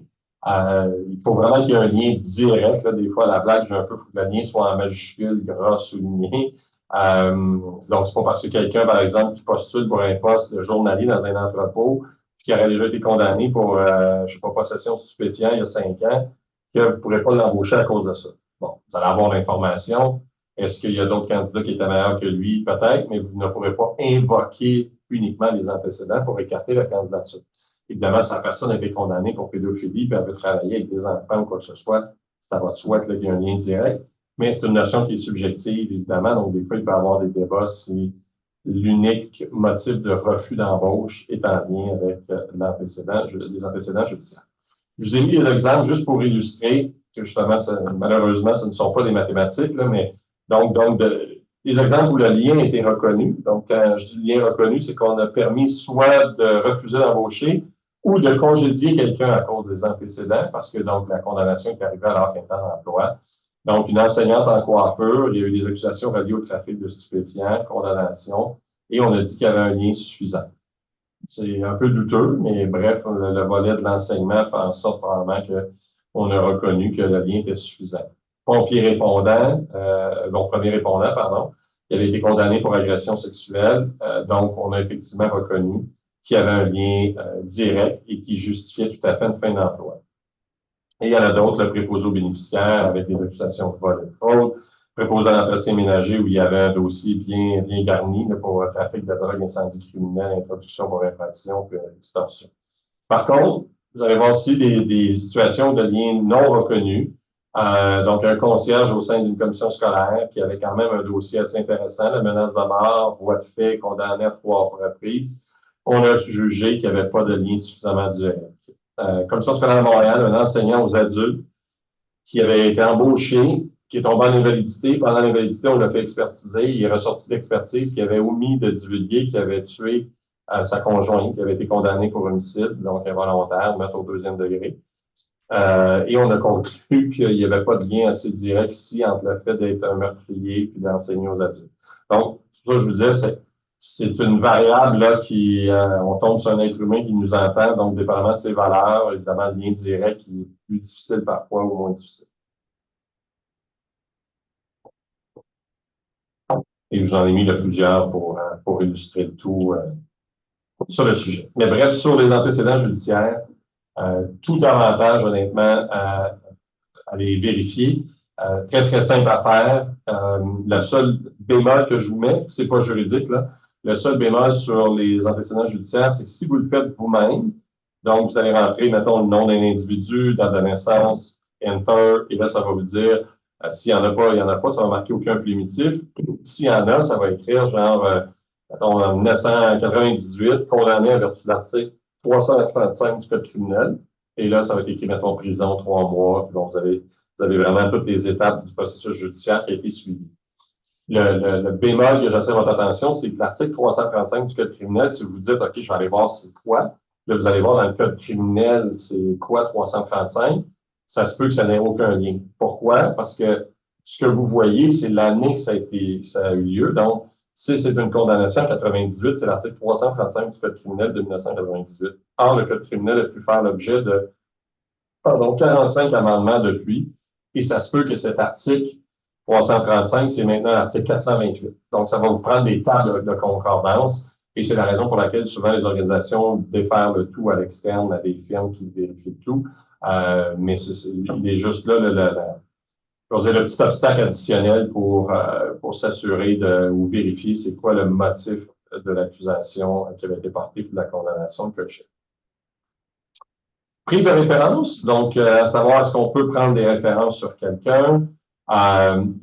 Speaker 1: Il faut vraiment qu'il y ait un lien direct. Là. Des fois, la blague, j'ai un peu fou que le lien soit en majuscule, gras, souligné. Donc, c'est pas parce que quelqu'un, par exemple, qui postule pour un poste de journalier dans un entrepôt, puis qui aurait déjà été condamné pour, je sais pas, possession de stupéfiants il y a 5 ans, que vous ne pourrez pas l'embaucher à cause de ça. Bon, vous allez avoir l'information. Est-ce qu'il y a d'autres candidats qui étaient meilleurs que lui? Peut-être, mais vous ne pourrez pas invoquer uniquement les antécédents pour écarter la candidature. Évidemment, si la personne a été condamnée pour pédophilie, puis elle veut travailler avec des enfants ou quoi que ce soit, ça va de soi qu'il y a un lien direct. Mais c'est une notion qui est subjective, évidemment. Donc, des fois, il peut y avoir des débats si l'unique motif de refus d'embauche est en lien avec les antécédents judiciaires. Je vous ai mis des exemples juste pour illustrer que justement, malheureusement, ce ne sont pas des mathématiques, là, mais donc des exemples où le lien a été reconnu. Donc, quand je dis lien reconnu, c'est qu'on a permis soit de refuser d'embaucher ou de congédier quelqu'un à cause des antécédents, parce que donc la condamnation est arrivée alors qu'elle était en emploi. Donc, une enseignante en coiffure, il y a eu des accusations reliées au trafic de stupéfiants, condamnation, et on a dit qu'il y avait un lien suffisant. C'est un peu douteux, mais bref, le volet de l'enseignement fait en sorte probablement qu'on a reconnu que le lien était suffisant. Pompier répondant, premier répondant, pardon, il avait été condamné pour agression sexuelle, donc on a effectivement reconnu qu'il y avait un lien direct et qui justifiait tout à fait une fin d'emploi. Et il y en a d'autres, le préposé aux bénéficiaires avec des accusations de vol et de fraude, préposé à l'entretien ménager où il y avait un dossier bien garni là, pour trafic de drogue, incendie criminel, introduction pour infraction, puis extorsion. Par contre, vous allez voir aussi des situations de liens non reconnus. Donc, un concierge au sein d'une commission scolaire qui avait quand même un dossier assez intéressant, la menace de mort, voie de fait, condamné à 3 reprises. On a jugé qu'il n'y avait pas de lien suffisamment direct. Commission scolaire de Montréal, un enseignant aux adultes qui avait été embauché, qui est tombé en invalidité. Pendant l'invalidité, on l'a fait expertiser. Il est ressorti d'expertise qu'il avait omis de divulguer qu'il avait tué sa conjointe, qui avait été condamnée pour homicide, donc involontaire, meurtre au 2e degré. Et on a conclu qu'il n'y avait pas de lien assez direct ici entre le fait d'être un meurtrier et d'enseigner aux adultes. Donc, c'est pour ça que je vous disais, c'est une variable là qui, on tombe sur un être humain qui nous entend, donc dépendamment de ses valeurs, évidemment, le lien direct qui est plus difficile parfois ou moins difficile. Et je vous en ai mis là, plusieurs pour illustrer le tout sur le sujet. Mais bref, sur les antécédents judiciaires, tout avantage, honnêtement, à les vérifier. Très, très simple à faire. Le seul bémol que je vous mets, c'est pas juridique, là. Le seul bémol sur les antécédents judiciaires, c'est que si vous le faites vous-même, donc vous allez rentrer, mettons, le nom d'un individu, date de naissance, Enter, et là, ça va vous dire s'il n'y en a pas, il n'y en a pas, ça va marquer aucun primitif. S'il y en a, ça va écrire genre, mettons, en 1998, condamné à vertu de l'article 335 du Code criminel. Et là, ça va être écrit, mettons, prison, 3 mois. Puis bon, vous avez vraiment toutes les étapes du processus judiciaire qui a été suivi. Le bémol que j'attire votre attention, c'est que l'article 335 du Code criminel, si vous dites, OK, je vais aller voir c'est quoi, là, vous allez voir dans le Code criminel, c'est quoi 335, ça se peut que ça n'ait aucun lien. Pourquoi? Parce que ce que vous voyez, c'est l'année que ça a eu lieu. Donc, si c'est une condamnation en 98, c'est l'article 335 du Code criminel de 1998. Or, le Code criminel a pu faire l'objet de 45 amendements depuis, et ça se peut que cet article 335, c'est maintenant l'article 428. Donc, ça va vous prendre des tables de concordance, et c'est la raison pour laquelle souvent les organisations défèrent le tout à l'externe à des firmes qui vérifient le tout. Mais il est juste là le petit obstacle additionnel pour s'assurer ou vérifier c'est quoi le motif de l'accusation qui avait été portée pour la condamnation de Kutcher. Prise de référence, donc à savoir est-ce qu'on peut prendre des références sur quelqu'un.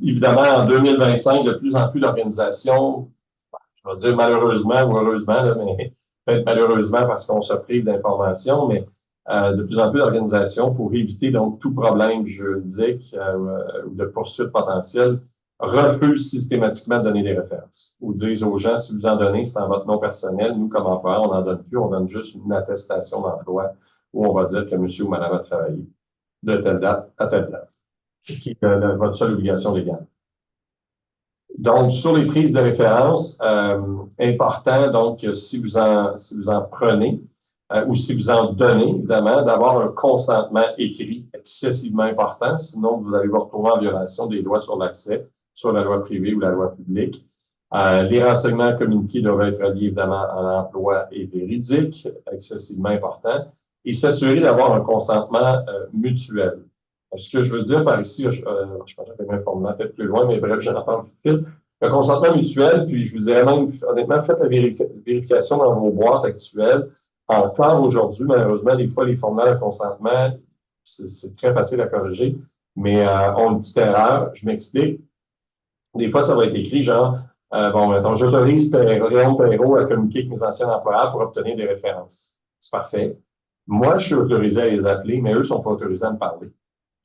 Speaker 1: Évidemment, en 2025, de plus en plus d'organisations, je vais dire malheureusement ou heureusement, là, mais peut-être malheureusement parce qu'on se prive d'informations, mais de plus en plus d'organisations pour éviter donc tout problème juridique ou de poursuite potentielle refusent systématiquement de donner des références ou disent aux gens, si vous en donnez, c'est en votre nom personnel. Nous, comme employeur, on n'en donne plus, on donne juste une attestation d'emploi où on va dire que monsieur ou madame a travaillé de telle date à telle date, qui est votre seule obligation légale. Donc, sur les prises de référence, important, donc, si vous en prenez ou si vous en donnez, évidemment, d'avoir un consentement écrit excessivement important, sinon vous allez vous retrouver en violation des lois sur l'accès, soit la loi privée ou la loi publique. Les renseignements communiqués doivent être reliés, évidemment, à l'emploi et véridique, excessivement important, et s'assurer d'avoir un consentement mutuel. Ce que je veux dire par ici, je pense que j'avais même formulé peut-être plus loin, mais bref, j'en parle tout de suite. Le consentement mutuel, puis je vous dirais même, honnêtement, faites la vérification dans vos boîtes actuelles. Encore aujourd'hui, malheureusement, des fois, les formulaires de consentement, c'est très facile à corriger, mais ont une petite erreur. Je m'explique. Des fois, ça va être écrit genre, bon, mettons, j'autorise Rayon Perrault à communiquer avec mes anciens employeurs pour obtenir des références. C'est parfait. Moi, je suis autorisé à les appeler, mais eux ne sont pas autorisés à me parler.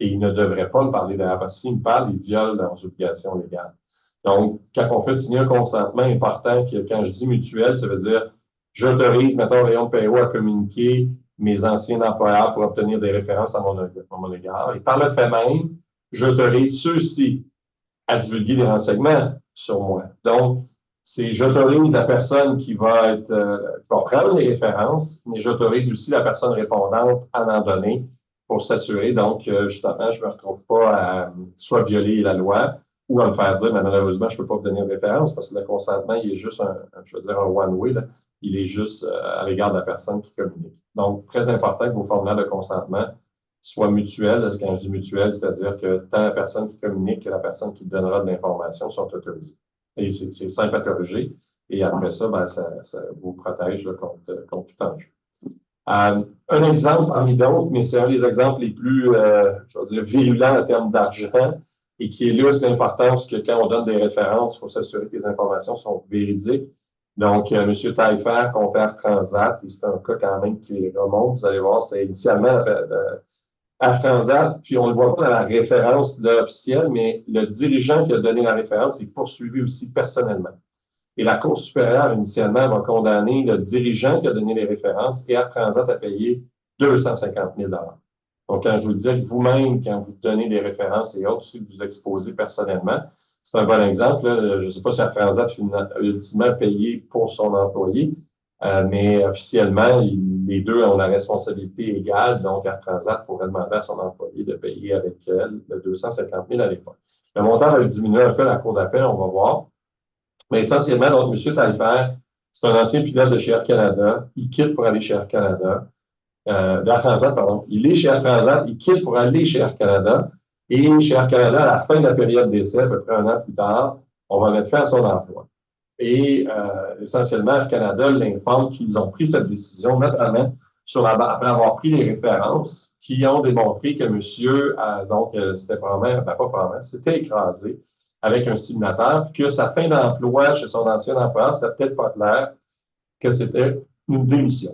Speaker 1: Et ils ne devraient pas me parler d'ailleurs, parce que s'ils me parlent, ils violent leurs obligations légales. Donc, quand on fait signer un consentement important, quand je dis mutuel, ça veut dire j'autorise, mettons, Rayon Perrault à communiquer mes anciens employeurs pour obtenir des références à mon égard. Et par le fait même, j'autorise ceux-ci à divulguer des renseignements sur moi. Donc, c'est j'autorise la personne qui va prendre les références, mais j'autorise aussi la personne répondante à en donner pour s'assurer, donc, justement, je ne me retrouve pas à soit violer la loi ou à me faire dire, mais malheureusement, je ne peux pas obtenir de référence parce que le consentement, il est juste je veux dire, un one-way, il est juste à l'égard de la personne qui communique. Donc, très important que vos formulaires de consentement soient mutuels. Quand je dis mutuel, c'est-à-dire que tant la personne qui communique que la personne qui donnera de l'information sont autorisées. Et c'est simple à corriger. Et après ça, ben, ça vous protège là, contre tout enjeu. Un exemple parmi d'autres, mais c'est un des exemples les plus, je vais dire, virulents en termes d'argent et qui illustre l'importance que quand on donne des références, il faut s'assurer que les informations sont véridiques. Donc, M. Taillefer, compère Transat, et c'est un cas quand même qui remonte, vous allez voir, c'est initialement à Transat, puis on ne le voit pas dans la référence officielle, mais le dirigeant qui a donné la référence est poursuivi aussi personnellement. Et la Cour supérieure, initialement, va condamner le dirigeant qui a donné les références et Air Transat à payer 250 000 $. Donc, quand je vous disais que vous-même, quand vous donnez des références et autres, si vous exposez personnellement, c'est un bon exemple. Là. Je ne sais pas si Air Transat a ultimement payé pour son employé, mais officiellement, les deux ont la responsabilité égale. Donc, Air Transat pourrait demander à son employé de payer avec elle le 250 000 à l'époque. Le montant va diminuer un peu à la Cour d'appel, on va voir. Mais essentiellement, donc, M. Taillefer, c'est un ancien pilote de chez Air Canada. Il quitte pour aller chez Air Canada. D'Air Transat, pardon. Il est chez Air Transat, il quitte pour aller chez Air Canada. Et chez Air Canada, à la fin de la période d'essai, à peu près un an plus tard, on va mettre fin à son emploi. Et essentiellement, Air Canada l'informe qu'ils ont pris cette décision, notamment après avoir pris les références qui ont démontré que monsieur, c'était probablement, pas probablement, c'était écrasé avec un simulateur, que sa fin d'emploi chez son ancien employeur, c'était peut-être pas clair que c'était une démission.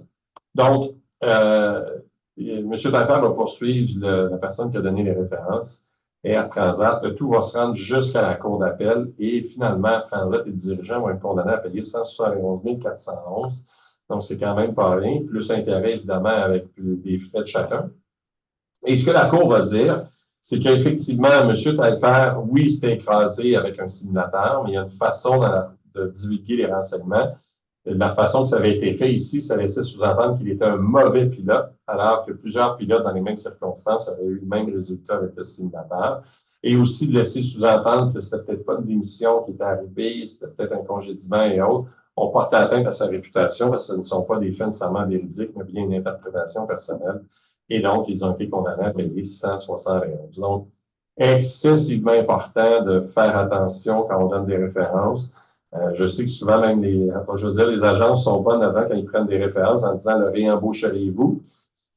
Speaker 1: Donc, M. Taillefer va poursuivre la personne qui a donné les références et Air Transat. Le tout va se rendre jusqu'à la Cour d'appel et finalement, Air Transat et le dirigeant vont être condamnés à payer 171 411. Donc, c'est quand même pas rien, plus intérêt évidemment avec des frais de chacun. Et ce que la Cour va dire, c'est qu'effectivement, M. Taillefer, oui, s'était écrasé avec un simulateur, mais il y a une façon de divulguer les renseignements. La façon que ça avait été fait ici, ça laissait sous-entendre qu'il était un mauvais pilote, alors que plusieurs pilotes dans les mêmes circonstances auraient eu le même résultat avec le simulateur. Et aussi de laisser sous-entendre que c'était peut-être pas une démission qui était arrivée, c'était peut-être un congédiement et autres. On portait atteinte à sa réputation parce que ce ne sont pas des faits nécessairement véridiques, mais bien une interprétation personnelle. Et donc, ils ont été condamnés à payer 171. Donc, excessivement important de faire attention quand on donne des références. Je sais que souvent, même les agences sont bonnes avant quand ils prennent des références en disant le réembaucherez-vous.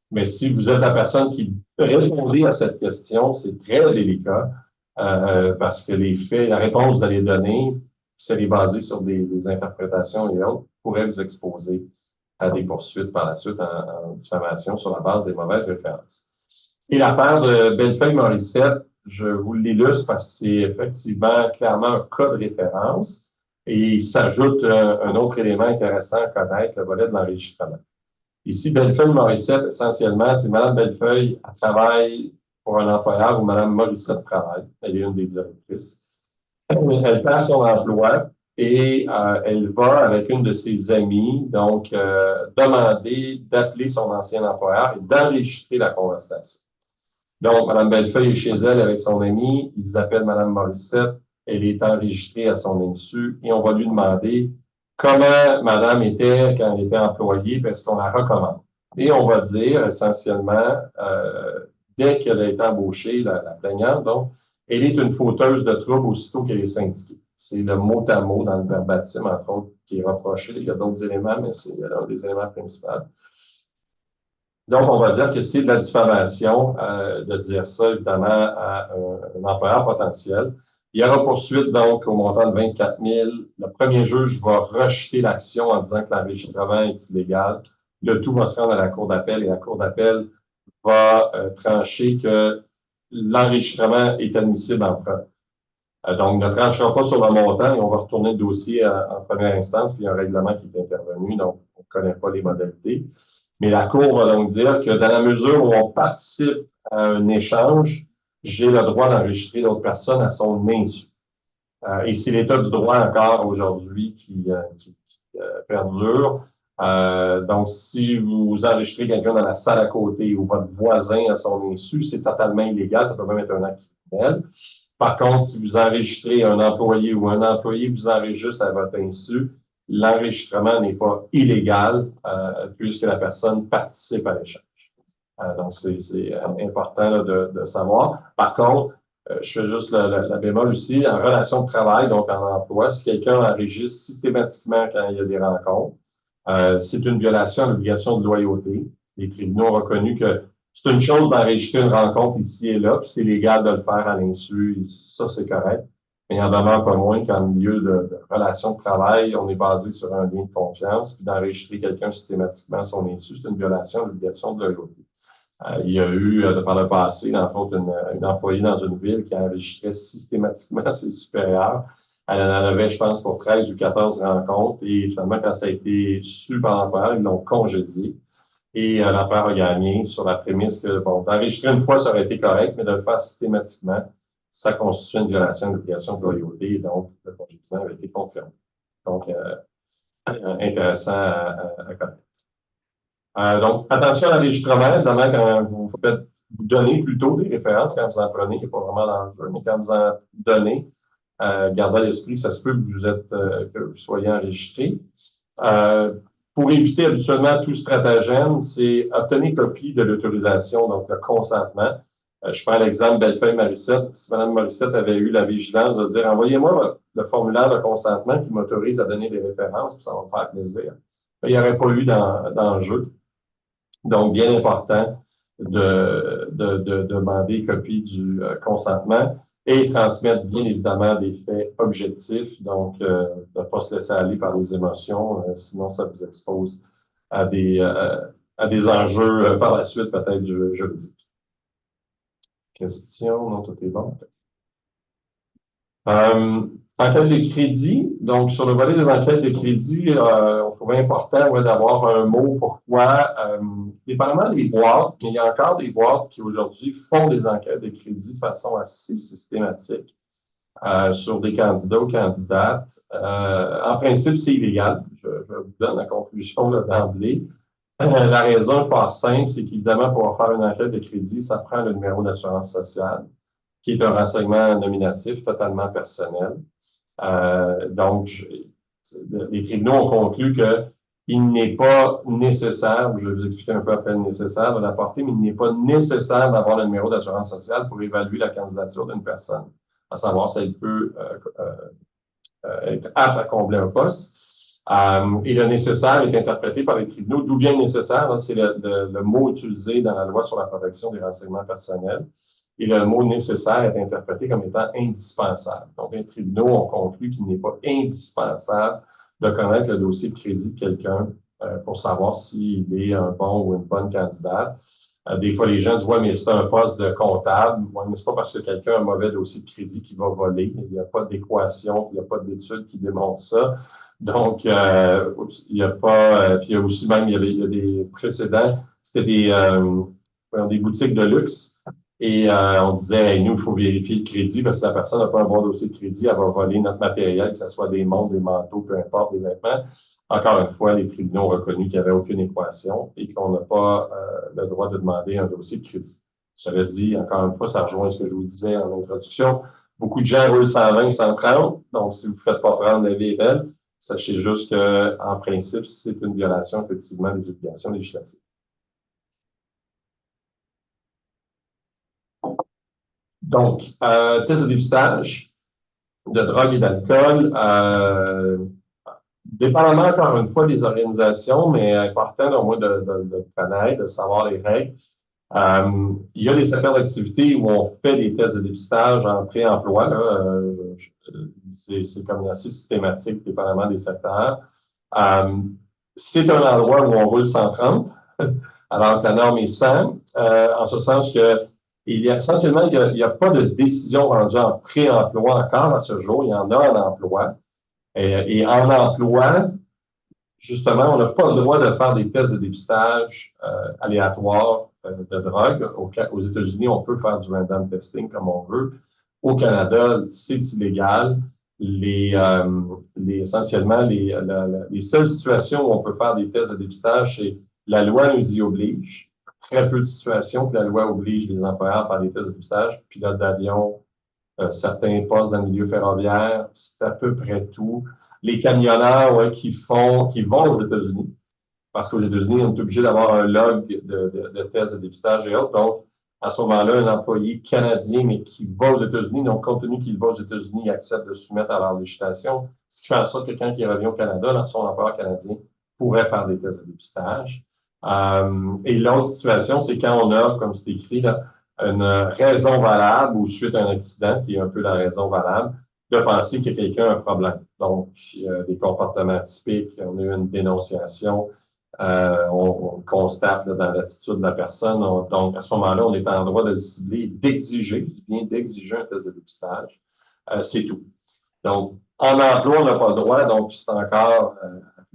Speaker 1: Mais si vous êtes la personne qui répondez à cette question, c'est très délicat parce que les faits, la réponse que vous allez donner, si elle est basée sur des interprétations et autres, pourrait vous exposer à des poursuites par la suite en diffamation sur la base des mauvaises références. Et l'affaire de Bellefeuille-Morissette, je vous l'illustre parce que c'est effectivement clairement un cas de référence. Et il s'ajoute un autre élément intéressant à connaître, le volet de l'enregistrement. Ici, Bellefeuille-Morissette, essentiellement, c'est Mme Bellefeuille, elle travaille pour un employeur où Mme Morissette travaille. Elle est une des directrices. Elle perd son emploi et elle va avec une de ses amies, donc, demander d'appeler son ancien employeur et d'enregistrer la conversation. Donc, Mme Bellefeuille est chez elle avec son amie, ils appellent Mme Morissette, elle est enregistrée à son insu et on va lui demander comment Madame était quand elle était employée, parce qu'on la recommande. Et on va dire essentiellement, dès qu'elle a été embauchée, la plaignante, donc, elle est une fauteuse de troubles aussitôt qu'elle est syndiquée. C'est le mot à mot dans le verbatim, entre autres, qui est reproché. Il y a d'autres éléments, mais c'est l'un des éléments principaux. Donc, on va dire que c'est de la diffamation de dire ça, évidemment, à un employeur potentiel. Il y aura poursuite, donc, au montant de 24 000. Le premier juge va rejeter l'action en disant que l'enregistrement est illégal. Le tout va se rendre à la Cour d'appel et la Cour d'appel va trancher que l'enregistrement est admissible en preuve. Donc, ne tranchera pas sur le montant et on va retourner le dossier en première instance, puis il y a un règlement qui est intervenu, donc on ne connaît pas les modalités. Mais la Cour va donc dire que dans la mesure où on participe à un échange, j'ai le droit d'enregistrer d'autres personnes à son insu. Et c'est l'état du droit encore aujourd'hui qui perdure. Donc, si vous enregistrez quelqu'un dans la salle à côté ou votre voisin à son insu, c'est totalement illégal, ça peut même être un acte criminel. Par contre, si vous enregistrez un employé ou un employé vous enregistre à votre insu, l'enregistrement n'est pas illégal puisque la personne participe à l'échange. Donc, c'est important là, de savoir. Par contre, je fais juste la bémol aussi, en relation de travail, donc en emploi, si quelqu'un enregistre systématiquement quand il y a des rencontres, c'est une violation à l'obligation de loyauté. les tribunaux ont reconnu que c'est une chose d'enregistrer une rencontre ici et là, puis c'est légal de le faire à l'insu, et ça, c'est correct. Mais il en demeure pas moins qu'en milieu de relations de travail, on est basé sur un lien de confiance, puis d'enregistrer quelqu'un systématiquement à son insu, c'est une violation de l'obligation de loyauté. Il y a eu, par le passé, entre autres, une employée dans une ville qui enregistrait systématiquement ses supérieurs. Elle en avait, je pense, pour 13 ou 14 rencontres. Et finalement, quand ça a été su par l'employeur, ils l'ont congédié. Et l'employeur a gagné sur la prémisse que, bon, d'enregistrer une fois, ça aurait été correct, mais de le faire systématiquement, ça constitue une violation de l'obligation de loyauté. Et donc, le congédiement avait été confirmé. Donc, intéressant à connaître. Donc, attention à l'enregistrement, notamment quand vous donnez plutôt des références, quand vous en prenez, il n'y a pas vraiment d'enjeu, mais quand vous en donnez, gardez à l'esprit, ça se peut que vous soyez enregistré. Pour éviter habituellement tout stratagème, c'est obtenir copie de l'autorisation, donc le consentement. Je prends l'exemple Bellefeuille-Morissette. Si Mme Morissette avait eu la vigilance de dire « Envoyez-moi le formulaire de consentement qui m'autorise à donner des références, puis ça va me faire plaisir. » Il n'y aurait pas eu d'enjeu. Donc, bien important de demander copie du consentement et transmettre bien évidemment des faits objectifs, donc de ne pas se laisser aller par les émotions, sinon ça vous expose à des enjeux par la suite peut-être juridiques. Question? Non, tout est bon. Enquête de crédit. Donc, sur le volet des enquêtes de crédit, on trouvait important d'avoir un mot pourquoi, dépendamment des boîtes, mais il y a encore des boîtes qui aujourd'hui font des enquêtes de crédit de façon assez systématique sur des candidats ou candidates. En principe, c'est illégal. Je vous donne la conclusion d'emblée. La raison, je pense simple, c'est qu'évidemment, pour faire une enquête de crédit, ça prend le numéro d'assurance sociale, qui est un renseignement nominatif totalement personnel. Donc, les tribunaux ont conclu qu'il n'est pas nécessaire, je vais vous expliquer un peu après le nécessaire de l'apporter, mais il n'est pas nécessaire d'avoir le numéro d'assurance sociale pour évaluer la candidature d'une personne, à savoir si elle peut être apte à combler un poste. Et le nécessaire est interprété par les tribunaux. D'où vient le nécessaire? C'est le mot utilisé dans la loi sur la protection des renseignements personnels. Et le mot nécessaire est interprété comme étant indispensable. Donc, les tribunaux ont conclu qu'il n'est pas indispensable de connaître le dossier de crédit de quelqu'un pour savoir s'il est un bon ou une bonne candidate. Des fois, les gens disent « Ouais, mais c'est un poste de comptable. » Ouais, mais c'est pas parce que quelqu'un a un mauvais dossier de crédit qu'il va voler. Il n'y a pas d'équation, il n'y a pas d'études qui démontrent ça. Donc, il n'y a pas... puis il y a aussi même, il y a des précédents, c'était des boutiques de luxe. Et on disait, hey, nous, il faut vérifier le crédit parce que si la personne n'a pas un bon dossier de crédit, elle va voler notre matériel, que ce soit des montres, des manteaux, peu importe, des vêtements. Encore une fois, les tribunaux ont reconnu qu'il n'y avait aucune équation et qu'on n'a pas le droit de demander un dossier de crédit. Cela dit, encore une fois, ça rejoint ce que je vous disais en introduction. Beaucoup de gens roulent 120, 130. Donc, si vous ne faites pas prendre la VL, sachez juste qu'en principe, c'est une violation, effectivement, des obligations législatives. Donc, test de dépistage de drogue et d'alcool, dépendamment encore une fois des organisations, mais important au moins de connaître, de savoir les règles. Il y a des secteurs d'activité où on fait des tests de dépistage en pré-emploi. C'est comme assez systématique, dépendamment des secteurs. C'est un endroit où on roule 130, alors que la norme est 100, en ce sens que essentiellement, il n'y a pas de décision rendue en pré-emploi encore à ce jour. Il y en a en emploi. Et en emploi, justement, on n'a pas le droit de faire des tests de dépistage aléatoires de drogue. Aux États-Unis, on peut faire du random testing comme on veut. Au Canada, c'est illégal. Essentiellement, les seules situations où on peut faire des tests de dépistage, c'est la loi nous y oblige. Très peu de situations que la loi oblige les employeurs à faire des tests de dépistage. Pilotes d'avion, certains postes dans le milieu ferroviaire, c'est à peu près tout. Les camionneurs qui vont aux États-Unis, parce qu'aux États-Unis, on est obligé d'avoir un log de tests de dépistage et autres. Donc, à ce moment-là, un employé canadien, mais qui va aux États-Unis, donc compte tenu qu'il va aux États-Unis, il accepte de soumettre à leur législation, ce qui fait en sorte que quand il revient au Canada, son employeur canadien pourrait faire des tests de dépistage. Et l'autre situation, c'est quand on a, comme c'est écrit là, une raison valable ou suite à un accident, qui est un peu la raison valable, de penser que quelqu'un a un problème. Donc, des comportements typiques, on a eu une dénonciation, on constate là, dans l'attitude de la personne. Donc, à ce moment-là, on est en droit de cibler, d'exiger, bien d'exiger un test de dépistage. C'est tout. Donc, en emploi, on n'a pas le droit, donc c'est encore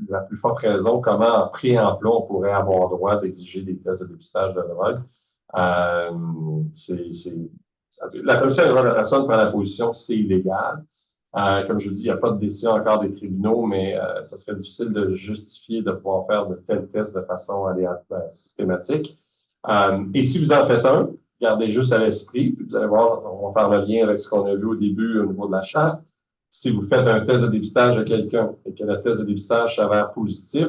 Speaker 1: la plus forte raison comment en pré-emploi, on pourrait avoir le droit d'exiger des tests de dépistage de drogue. La commission des droits de la personne prend la position, c'est illégal. Comme je vous dis, il n'y a pas de décision encore des tribunaux, mais ça serait difficile de justifier de pouvoir faire de tels tests de façon systématique. Et si vous en faites un, gardez juste à l'esprit, puis vous allez voir, on va faire le lien avec ce qu'on a vu au début au niveau de la charte. Si vous faites un test de dépistage à quelqu'un et que le test de dépistage s'avère positif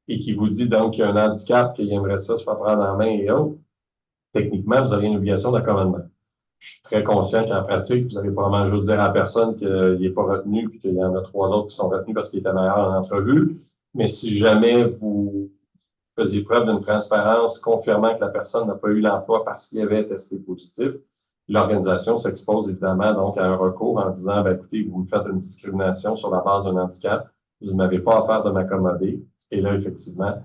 Speaker 1: et qu'il vous dit donc qu'il y a un handicap, qu'il aimerait ça se faire prendre en main et autres, techniquement, vous aurez une obligation d'accommodement. Je suis très conscient qu'en pratique, vous allez probablement juste dire à la personne qu'il n'est pas retenu puis qu'il y en a 3 autres qui sont retenus parce qu'il était meilleur en entrevue. Mais si jamais vous faisiez preuve d'une transparence confirmant que la personne n'a pas eu l'emploi parce qu'il avait testé positif, l'organisation s'expose évidemment donc à un recours en disant, ben, écoutez, vous me faites une discrimination sur la base d'un handicap, vous n'avez pas affaire de m'accommoder. Et là, effectivement,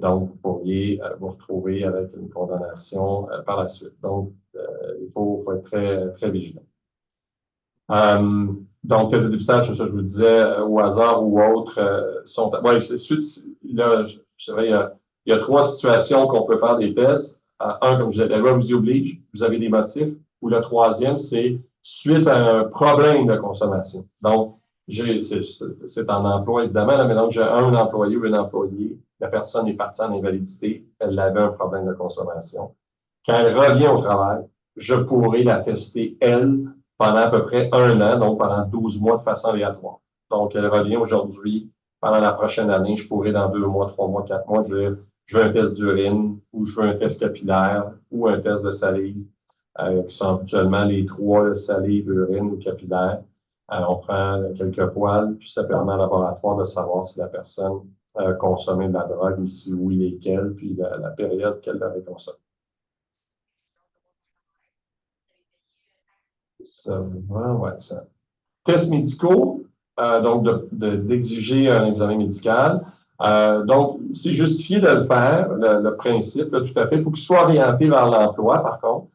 Speaker 1: donc, vous pourriez vous retrouver avec une condamnation par la suite. Donc, il faut être très, très vigilant. Donc, les dépistages, ça, je vous disais, au hasard ou autre, sont. Oui, là, je dirais, il y a 3 situations qu'on peut faire des tests. Un, comme je disais, la loi vous y oblige, vous avez des motifs. Ou le troisième, c'est suite à un problème de consommation. Donc, c'est en emploi, évidemment, là, mais donc j'ai un employé ou une employée, la personne est partie en invalidité, elle avait un problème de consommation. Quand elle revient au travail, je pourrais la tester, elle, pendant à peu près 1 an, donc pendant 12 mois de façon aléatoire. Donc, elle revient aujourd'hui, pendant la prochaine année, je pourrais dans 2 mois, 3 mois, 4 mois dire, je veux un test d'urine, ou je veux un test capillaire, ou un test de salive, qui sont habituellement les 3, salive, urine ou capillaire. On prend quelques poils, puis ça permet au laboratoire de savoir si la personne a consommé de la drogue, et si oui, lesquelles, puis la période qu'elle l'avait consommé. Ça va, ouais, ça. Tests médicaux, donc d'exiger un examen médical. Donc, c'est justifié de le faire, le principe, là, tout à fait. Il faut qu'il soit orienté vers l'emploi, par contre.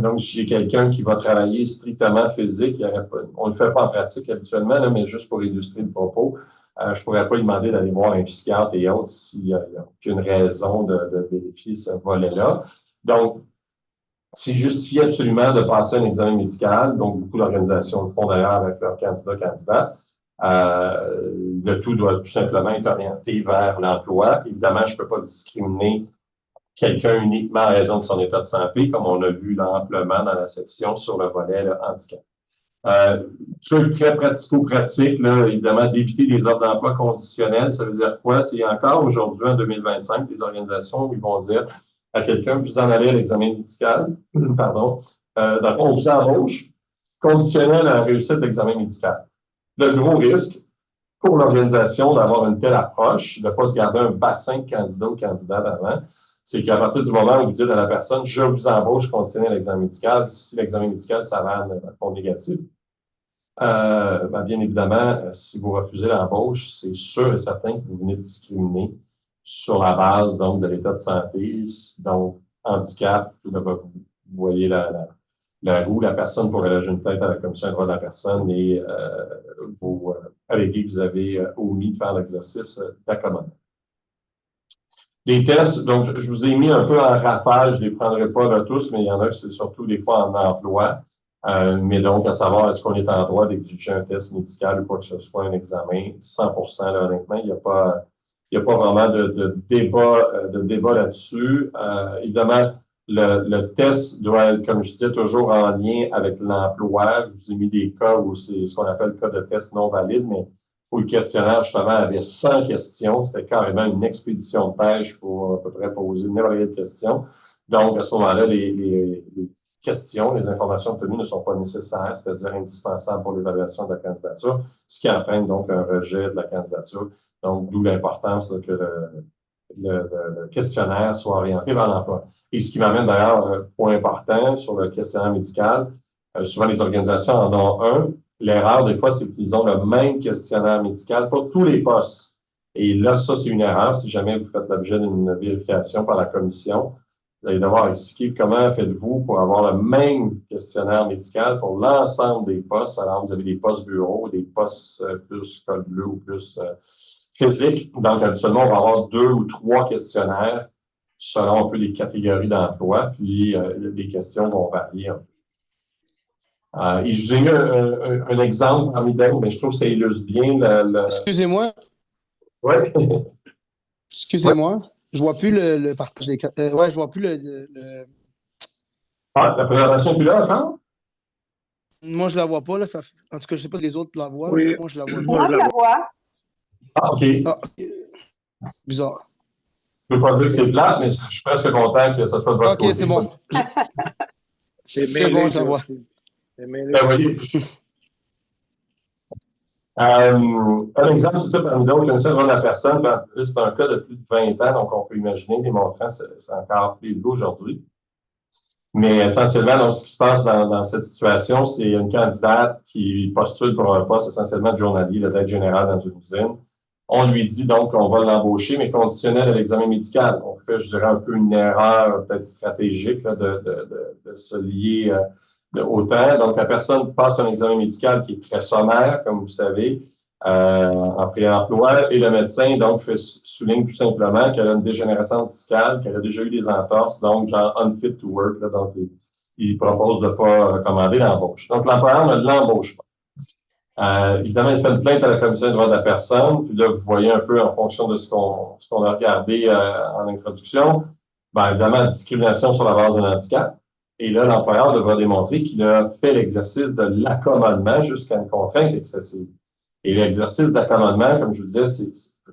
Speaker 1: Donc, si j'ai quelqu'un qui va travailler strictement physique, on ne le fait pas en pratique habituellement, là, mais juste pour illustrer le propos, je ne pourrais pas lui demander d'aller voir un psychiatre et autres s'il n'y a aucune raison de vérifier ce volet-là. Donc, c'est justifié absolument de passer un examen médical. Donc, beaucoup d'organisations le font d'ailleurs avec leurs candidats. Le tout doit tout simplement être orienté vers l'emploi. Évidemment, je ne peux pas discriminer quelqu'un uniquement en raison de son état de santé, comme on a vu là, amplement dans la section sur le volet là, handicap. Truc très pratico-pratique, là, évidemment, d'éviter des offres d'emploi conditionnelles. Ça veut dire quoi? C'est encore aujourd'hui, en 2025, des organisations où ils vont dire à quelqu'un, vous en allez à l'examen médical, pardon, dans le fond, on vous embauche, conditionnel à la réussite de l'examen médical. Le gros risque pour l'organisation d'avoir une telle approche, de ne pas se garder un bassin de candidats ou candidats d'avant, c'est qu'à partir du moment où vous dites à la personne, je vous embauche conditionnel à l'examen médical, si l'examen médical s'avère négatif, bien évidemment, si vous refusez l'embauche, c'est sûr et certain que vous venez de discriminer sur la base donc de l'état de santé, donc handicap, vous voyez la roue, la personne pourrait alléger une tête à la commission des droits de la personne et vous alléguez que vous avez omis de faire l'exercice d'accommodement. Les tests, donc je vous ai mis un peu en rafale, je ne les prendrai pas là tous, mais il y en a que c'est surtout des fois en emploi. Mais donc, à savoir, est-ce qu'on est en droit d'exiger un test médical ou quoi que ce soit, un examen, 100%, là, honnêtement, il n'y a pas vraiment de débat là-dessus. Évidemment, le test doit être, comme je disais, toujours en lien avec l'emploi. Je vous ai mis des cas où c'est ce qu'on appelle le cas de test non valide, mais où le questionnaire, justement, avait 100 questions. C'était carrément une expédition de pêche pour à peu près poser une myriade de questions. Donc, à ce moment-là, les questions, les informations obtenues ne sont pas nécessaires, c'est-à-dire indispensables pour l'évaluation de la candidature, ce qui entraîne donc un rejet de la candidature. Donc, d'où l'importance que le questionnaire soit orienté vers l'emploi. Et ce qui m'amène d'ailleurs, point important sur le questionnaire médical, souvent les organisations en ont un. L'erreur, des fois, c'est qu'ils ont le même questionnaire médical pour tous les postes. Et là, ça, c'est une erreur. Si jamais vous faites l'objet d'une vérification par la commission, vous allez devoir expliquer comment faites-vous pour avoir le même questionnaire médical pour l'ensemble des postes. Alors, vous avez des postes bureaux, des postes plus code bleu ou plus physique. Donc, habituellement, on va avoir 2 ou 3 questionnaires selon un peu les catégories d'emploi, puis les questions vont varier un peu. Et j'ai eu un exemple parmi d'autres, mais je trouve que ça illustre bien
Speaker 2: Excusez-moi,
Speaker 1: Ouais. Ouais.
Speaker 2: je vois plus le partage d'écran. Ouais, je vois plus
Speaker 1: Ah, la présentation est plus là encore?
Speaker 2: Moi, je la vois pas, là. En tout cas, je sais pas si les autres la voient, mais
Speaker 3: Oui,
Speaker 2: moi, je la vois pas.
Speaker 3: moi je la vois.
Speaker 1: Ah, OK. Je
Speaker 2: Ah, ok. Bizarre.
Speaker 1: ne peux pas dire que c'est plate, mais je suis presque content que ça soit de votre
Speaker 2: Ok,
Speaker 1: côté.
Speaker 2: c'est bon.
Speaker 3: C'est
Speaker 2: C'est bon, je la
Speaker 3: mêlé
Speaker 2: vois.
Speaker 3: aussi. C'est mêlé
Speaker 1: Ben
Speaker 3: aussi.
Speaker 1: oui. Un exemple, c'est ça parmi d'autres, une seule la personne, ben, c'est un cas de plus de 20 ans, donc on peut imaginer, démontrant, c'est encore plus élevé aujourd'hui. Mais essentiellement, donc, ce qui se passe dans cette situation, c'est une candidate qui postule pour un poste essentiellement de journalier, de d'aide générale dans une usine. On lui dit donc qu'on va l'embaucher, mais conditionnel à l'examen médical. On fait, je dirais, un peu une erreur peut-être stratégique là, de se lier au temps. Donc, la personne passe un examen médical qui est très sommaire, comme vous savez, en pré-emploi, et le médecin donc souligne tout simplement qu'elle a une dégénérescence discale, qu'elle a déjà eu des entorses, donc genre unfit to work, là, donc il propose de ne pas commander l'embauche. Donc, l'employeur ne l'embauche pas. Évidemment, il fait une plainte à la Commission des droits de la personne. Puis là, vous voyez un peu en fonction de ce qu'on a regardé en introduction, bien évidemment, discrimination sur la base d'un handicap. Et là, l'employeur devra démontrer qu'il a fait l'exercice de l'accommodement jusqu'à une contrainte excessive. Et l'exercice d'accommodement, comme je vous disais,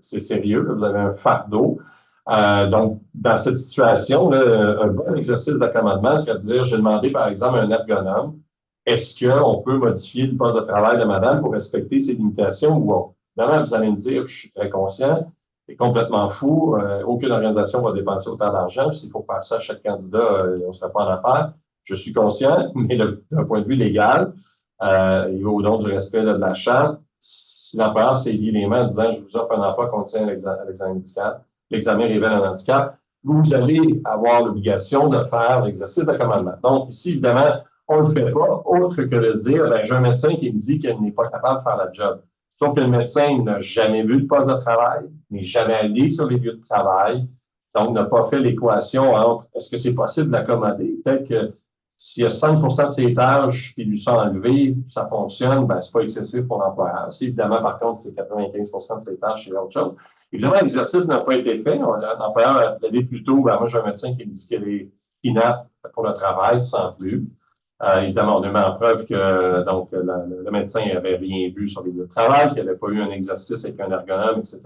Speaker 1: c'est sérieux. Là, vous avez un fardeau. Donc, dans cette situation, là, un bon exercice d'accommodement, c'est-à-dire, j'ai demandé, par exemple, à un ergonome, est-ce qu'on peut modifier le poste de travail de madame pour respecter ses limitations ou autre? Évidemment, vous allez me dire, je suis très conscient, c'est complètement fou, aucune organisation va dépenser autant d'argent, s'il faut faire ça à chaque candidat, on ne serait pas en affaire. Je suis conscient, mais d'un point de vue légal, et au nom du respect de la charte, si l'employeur s'est lié les mains en disant, je vous offre un emploi contient l'examen médical, l'examen révèle un handicap, vous allez avoir l'obligation de faire l'exercice d'accommodement. Donc, ici, évidemment, on ne le fait pas, autre que de se dire, ben, j'ai un médecin qui me dit qu'il n'est pas capable de faire la job. Sauf que le médecin n'a jamais vu le poste de travail, n'est jamais allé sur les lieux de travail, donc n'a pas fait l'équation entre est-ce que c'est possible de l'accommoder? Peut-être que s'il y a 5 de ses tâches qui lui sont enlevées, ça fonctionne, ben, c'est pas excessif pour l'employeur. Si évidemment, par contre, c'est 95 de ses tâches, c'est autre chose. Évidemment, l'exercice n'a pas été fait. L'employeur a plaidé plus tôt, ben, moi, j'ai un médecin qui me dit qu'elle est inapte pour le travail, sans plus. Évidemment, on a mis en preuve que donc, le médecin n'avait rien vu sur les lieux de travail, qu'il n'avait pas eu un exercice avec un ergonome, etc.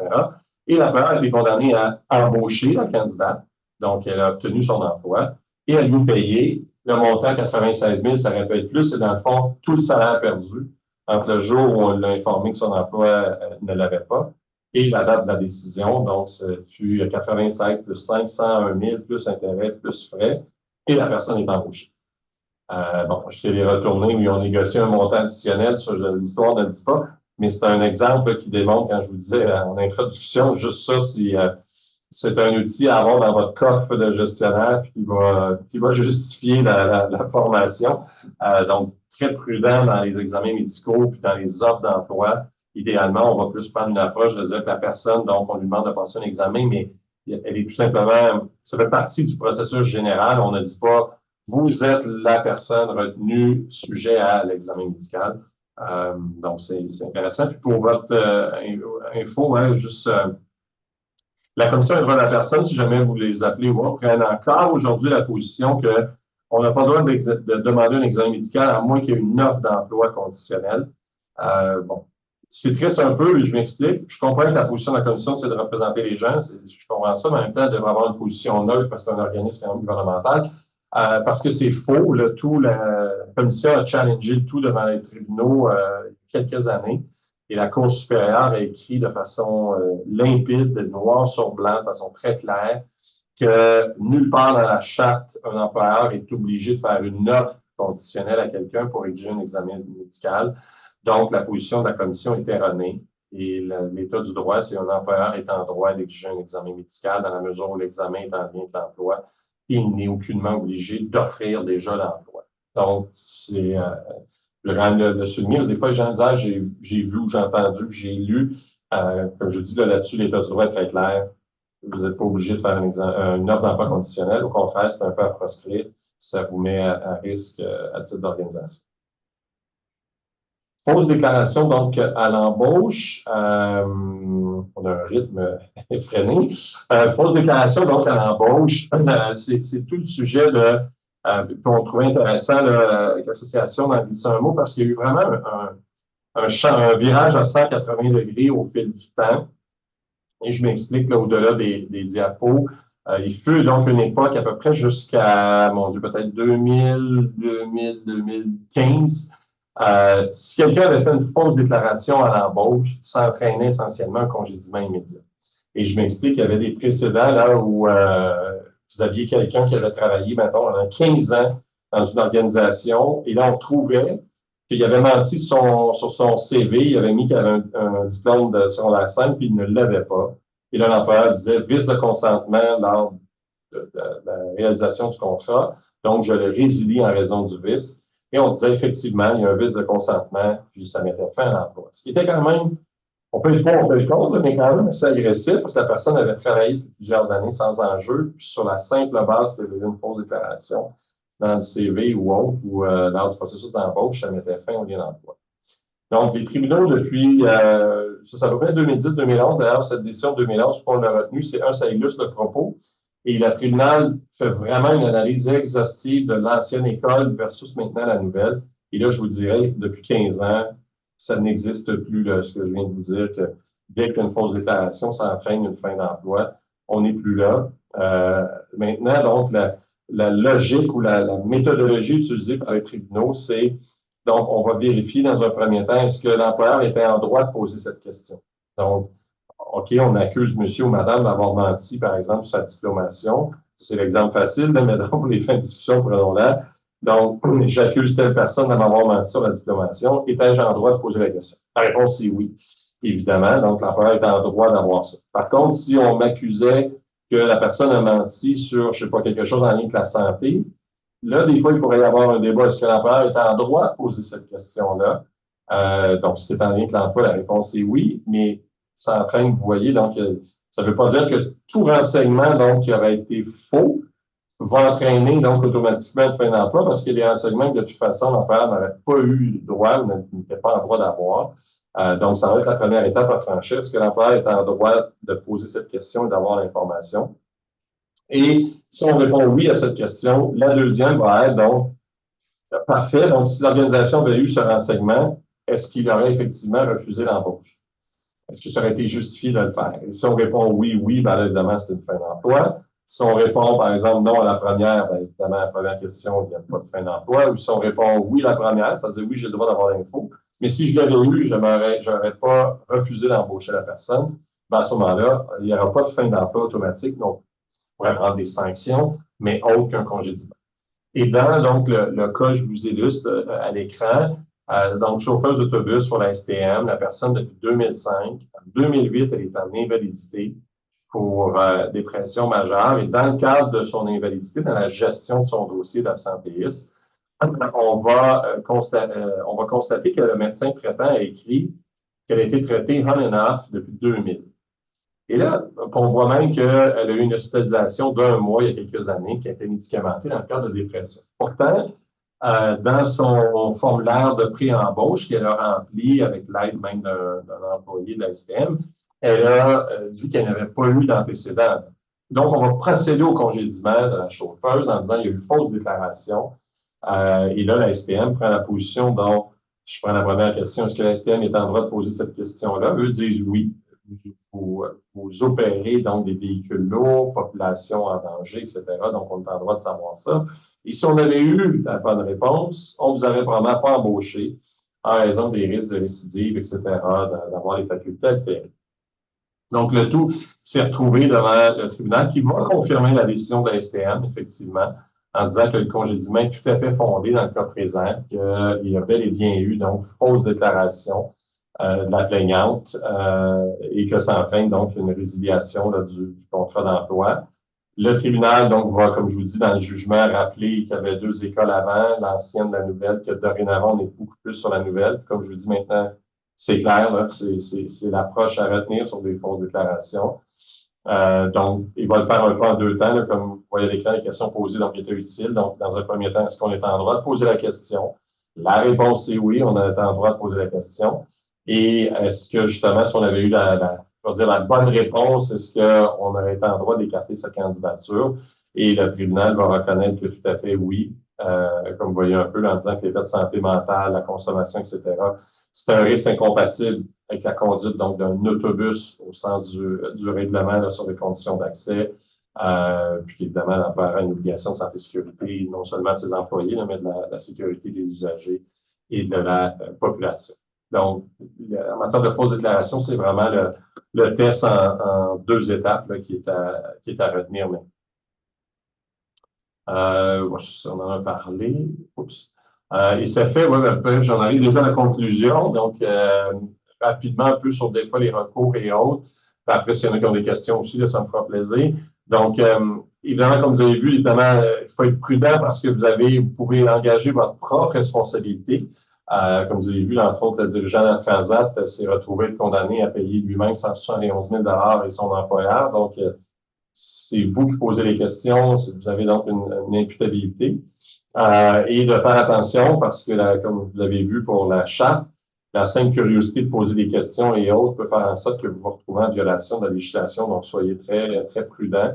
Speaker 1: Et l'employeur a été condamné à embaucher la candidate. Donc, elle a obtenu son emploi et à lui payer le montant 96 000, ça aurait pu être plus, c'est dans le fond tout le salaire perdu entre le jour où on l'a informé que son emploi ne l'avait pas et la date de la décision. Donc, ce fut 96 plus 5, 101 000 plus intérêt plus frais et la personne est embauchée. Bon, je t'ai retourné où ils ont négocié un montant additionnel, ça, l'histoire ne le dit pas, mais c'est un exemple là, qui démontre, quand je vous disais en introduction, juste ça, si c'est un outil à avoir dans votre coffre de gestionnaire qui va justifier la formation. Donc, très prudent dans les examens médicaux puis dans les offres d'emploi. Idéalement, on va plus prendre une approche de dire que la personne, donc, on lui demande de passer un examen, mais elle est tout simplement, ça fait partie du processus général. On ne dit pas vous êtes la personne retenue sujet à l'examen médical. Donc, c'est intéressant. Puis pour votre info, hein, juste la Commission des droits de la personne, si jamais vous les appelez ou autres, prennent encore aujourd'hui la position qu'on n'a pas le droit de demander un examen médical à moins qu'il y ait une offre d'emploi conditionnelle. Bon, c'est triste un peu, mais je m'explique. Je comprends que la position de la Commission, c'est de représenter les gens. Je comprends ça, mais en même temps, elle devrait avoir une position neutre parce que c'est un organisme gouvernemental. Parce que c'est faux, la Commission a challengé le tout devant les tribunaux il y a quelques années. Et la Cour supérieure a écrit de façon limpide, noir sur blanc, de façon très claire, que nulle part dans la charte, un employeur est obligé de faire une offre conditionnelle à quelqu'un pour exiger un examen médical. Donc, la position de la commission est erronée. Et l'état du droit, c'est un employeur est en droit d'exiger un examen médical dans la mesure où l'examen est en lien avec l'emploi et il n'est aucunement obligé d'offrir déjà l'emploi. Donc, c'est le souligner, parce que des fois, les gens disent, ah, j'ai vu ou j'ai entendu, j'ai lu, comme je dis là-dessus, l'état du droit est très clair. Vous n'êtes pas obligé de faire une offre d'emploi conditionnelle. Au contraire, c'est un peu à proscrire. Ça vous met à risque à titre d'organisation. Fausse déclaration, donc, à l'embauche. On a un rythme effréné. Fausse déclaration, donc, à l'embauche, c'est tout le sujet de qu'on trouvait intéressant là, avec l'association d'en glisser un mot parce qu'il y a eu vraiment un virage à 180 degrés au fil du temps. Et je m'explique là au-delà des diapos. Il fut donc une époque à peu près jusqu'à, mon Dieu, peut-être 2015. Si quelqu'un avait fait une fausse déclaration à l'embauche, ça entraînait essentiellement un congédiement immédiat. Et je m'explique, il y avait des précédents là où vous aviez quelqu'un qui avait travaillé, maintenant pendant 15 ans dans une organisation, et là, on trouvait qu'il avait menti sur son CV, il avait mis qu'il avait un diplôme de secondaire 5, puis il ne l'avait pas. Et là, l'employeur disait vice de consentement lors de la réalisation du contrat, donc je le résilie en raison du vice. Et on disait effectivement, il y a un vice de consentement, puis ça mettait fin à l'emploi. Ce qui était quand même, on peut le pour, on peut le contre, mais quand même assez agressif, parce que la personne avait travaillé depuis plusieurs années sans enjeu, puis sur la simple base qu'elle avait une fausse déclaration dans le CV ou autre, ou lors du processus d'embauche, ça mettait fin au lien d'emploi. Donc, les tribunaux, depuis, ça va près 2010-2011, d'ailleurs, cette décision de 2011, pour le retenu, c'est ça illustre le propos. Et le tribunal fait vraiment une analyse exhaustive de l'ancienne école versus maintenant la nouvelle. Et là, je vous dirais, depuis 15 ans, ça n'existe plus, là, ce que je viens de vous dire, que dès qu'il y a une fausse déclaration, ça entraîne une fin d'emploi. On n'est plus là. Maintenant, donc, la logique ou la méthodologie utilisée par les tribunaux, c'est donc, on va vérifier dans un premier temps, est-ce que l'employeur était en droit de poser cette question? Donc, OK, on accuse monsieur ou madame d'avoir menti, par exemple, sur sa diplomation. C'est l'exemple facile, mais donc, pour les fins de discussion, prenons-la. Donc, j'accuse telle personne d'avoir menti sur la diplomation. Étais-je en droit de poser la question? La réponse est oui, évidemment. Donc, l'employeur est en droit d'avoir ça. Par contre, si on m'accusait que la personne a menti sur, je ne sais pas, quelque chose en lien avec la santé, là, des fois, il pourrait y avoir un débat. Est-ce que l'employeur est en droit de poser cette question-là? Donc, si c'est en lien avec l'emploi, la réponse est oui, mais ça entraîne, vous voyez, donc, ça ne veut pas dire que tout renseignement, donc, qui aurait été faux, va entraîner, donc, automatiquement une fin d'emploi, parce qu'il y a des renseignements que, de toute façon, l'employeur n'aurait pas eu le droit ou n'était pas en droit d'avoir. Donc, ça va être la première étape à franchir. Est-ce que l'employeur est en droit de poser cette question et d'avoir l'information? Et si on répond oui à cette question, la deuxième va être donc parfait. Donc, si l'organisation avait eu ce renseignement, est-ce qu'il aurait effectivement refusé l'embauche? Est-ce que ça aurait été justifié de le faire? Et si on répond oui, oui, bien là, évidemment, c'est une fin d'emploi. Si on répond, par exemple, non à la première, bien évidemment, la première question, il n'y a pas de fin d'emploi. Ou si on répond oui à la première, c'est-à-dire oui, j'ai le droit d'avoir l'info. Mais si je l'avais eu, je n'aurais pas refusé d'embaucher la personne. Ben, à ce moment-là, il n'y aura pas de fin d'emploi automatique. Donc, on pourrait prendre des sanctions, mais autre qu'un congédiement. Et dans donc, le cas, je vous illustre à l'écran, donc chauffeuse d'autobus pour la STM, la personne depuis 2005. En 2008, elle est en invalidité pour dépression majeure. Et dans le cadre de son invalidité, dans la gestion de son dossier d'absentéisme, on va constater que le médecin traitant a écrit qu'elle a été traitée on and off depuis 2000. Et là, on voit même qu'elle a eu une hospitalisation d'1 mois il y a quelques années, qui a été médicamentée dans le cadre de dépression. Pourtant, dans son formulaire de pré-embauche qu'elle a rempli avec l'aide même d'un employé de la STM, elle a dit qu'elle n'avait pas eu d'antécédent. Donc, on va procéder au congédiement de la chauffeuse en disant qu'il y a eu fausse déclaration. Et là, la STM prend la position dont je prends la première question. Est-ce que la STM est en droit de poser cette question-là? Eux disent oui. Vous opérez donc des véhicules lourds, population en danger, etc. Donc, on est en droit de savoir ça. Et si on avait eu la bonne réponse, on ne vous aurait probablement pas embauché. en raison des risques de récidive, etc., d'avoir les facultés altérées. Donc, le tout s'est retrouvé devant le tribunal qui va confirmer la décision de la STM, effectivement, en disant que le congédiement est tout à fait fondé dans le cas présent, qu'il y a bel et bien eu, donc, fausse déclaration de la plaignante et que ça entraîne donc une résiliation là, du contrat d'emploi. Le tribunal, donc, va, comme je vous dis, dans le jugement, rappeler qu'il y avait 2 écoles avant, l'ancienne, la nouvelle, que dorénavant, on est beaucoup plus sur la nouvelle. Comme je vous dis maintenant, c'est clair, là, c'est l'approche à retenir sur des fausses déclarations. Donc, il va le faire un peu en 2 temps, là, comme vous voyez à l'écran, les questions posées, donc, étaient utiles. Donc, dans un premier temps, est-ce qu'on est en droit de poser la question? La réponse, c'est oui, on est en droit de poser la question. Et est-ce que, justement, si on avait eu je veux dire, la bonne réponse, est-ce qu'on aurait été en droit d'écarter sa candidature? Et le tribunal va reconnaître que tout à fait oui, comme vous voyez un peu, là, en disant que l'état de santé mentale, la consommation, etc., c'est un risque incompatible avec la conduite donc d'un autobus au sens du règlement là, sur les conditions d'accès. Puis évidemment, l'employeur a une obligation de santé et sécurité, non seulement de ses employés, là, mais de la sécurité des usagers et de la population. Donc, en matière de fausse déclaration, c'est vraiment le test en 2 étapes là, qui est à retenir. Mais, on en a parlé. Oups. Et ça fait, j'en arrive déjà à la conclusion. Donc, rapidement, un peu sur des fois les recours et autres. Puis après, s'il y en a qui ont des questions aussi, là, ça me fera plaisir. Donc, évidemment, comme vous avez vu, évidemment, il faut être prudent parce que vous pouvez engager votre propre responsabilité. Comme vous avez vu, entre autres, le dirigeant de la Transat s'est retrouvé condamné à payer lui-même 171 000 $ et son employeur. Donc, c'est vous qui posez les questions, vous avez donc une imputabilité. Et de faire attention parce que, comme vous l'avez vu pour la charte, la simple curiosité de poser des questions et autres peut faire en sorte que vous vous retrouvez en violation de la législation. Donc, soyez très, très prudents.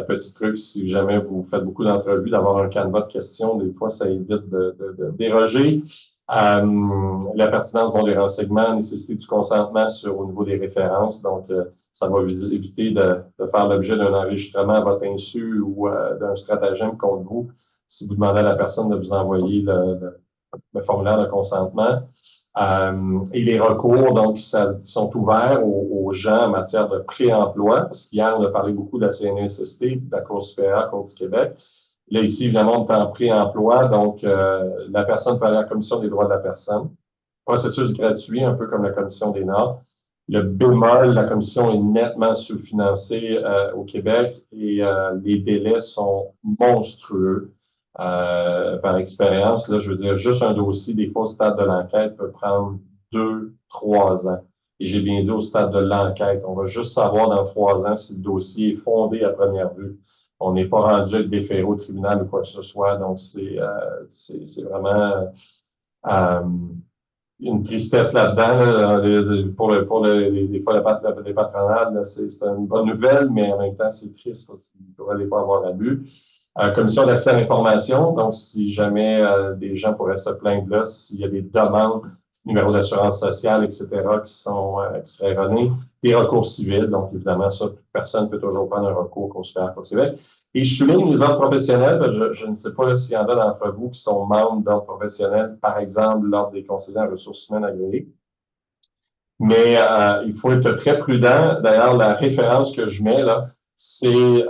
Speaker 1: Petit truc, si jamais vous faites beaucoup d'entrevues, d'avoir un canevas de questions, des fois, ça évite de déroger. La pertinence des renseignements, nécessité du consentement au niveau des références. Donc, ça va éviter de faire l'objet d'un enregistrement à votre insu ou d'un stratagème contre vous si vous demandez à la personne de vous envoyer le formulaire de consentement. Et les recours, donc, sont ouverts aux gens en matière de pré-emploi, parce qu'hier, on a parlé beaucoup de la CNESST, de la Cour supérieure contre du Québec. Là, ici, évidemment, on est en pré-emploi, donc la personne peut aller à la Commission des droits de la personne. Processus gratuit, un peu comme la Commission des normes. Le bémol, la commission est nettement sous-financée au Québec et les délais sont monstrueux. Par expérience, là, je veux dire, juste un dossier, des fois, au stade de l'enquête peut prendre 2, 3 ans. Et j'ai bien dit au stade de l'enquête. On va juste savoir dans 3 ans si le dossier est fondé à première vue. On n'est pas rendu à être déféré au tribunal ou quoi que ce soit. Donc, c'est vraiment une tristesse là-dedans. Là, pour des fois, les patronales, c'est une bonne nouvelle, mais en même temps, c'est triste parce qu'il ne devrait pas avoir abus. Commission d'accès à l'information, donc si jamais des gens pourraient se plaindre là, s'il y a des demandes, numéro d'assurance sociale, etc., qui seraient erronées, des recours civils, donc évidemment, ça, personne ne peut toujours prendre un recours au supérieur du Québec. Et je souligne les ordres professionnels, je ne sais pas s'il y en a d'entre vous qui sont membres d'ordres professionnels, par exemple, l'ordre des conseillers en ressources humaines agréées. Mais il faut être très prudent. D'ailleurs, la référence que je mets là, c'est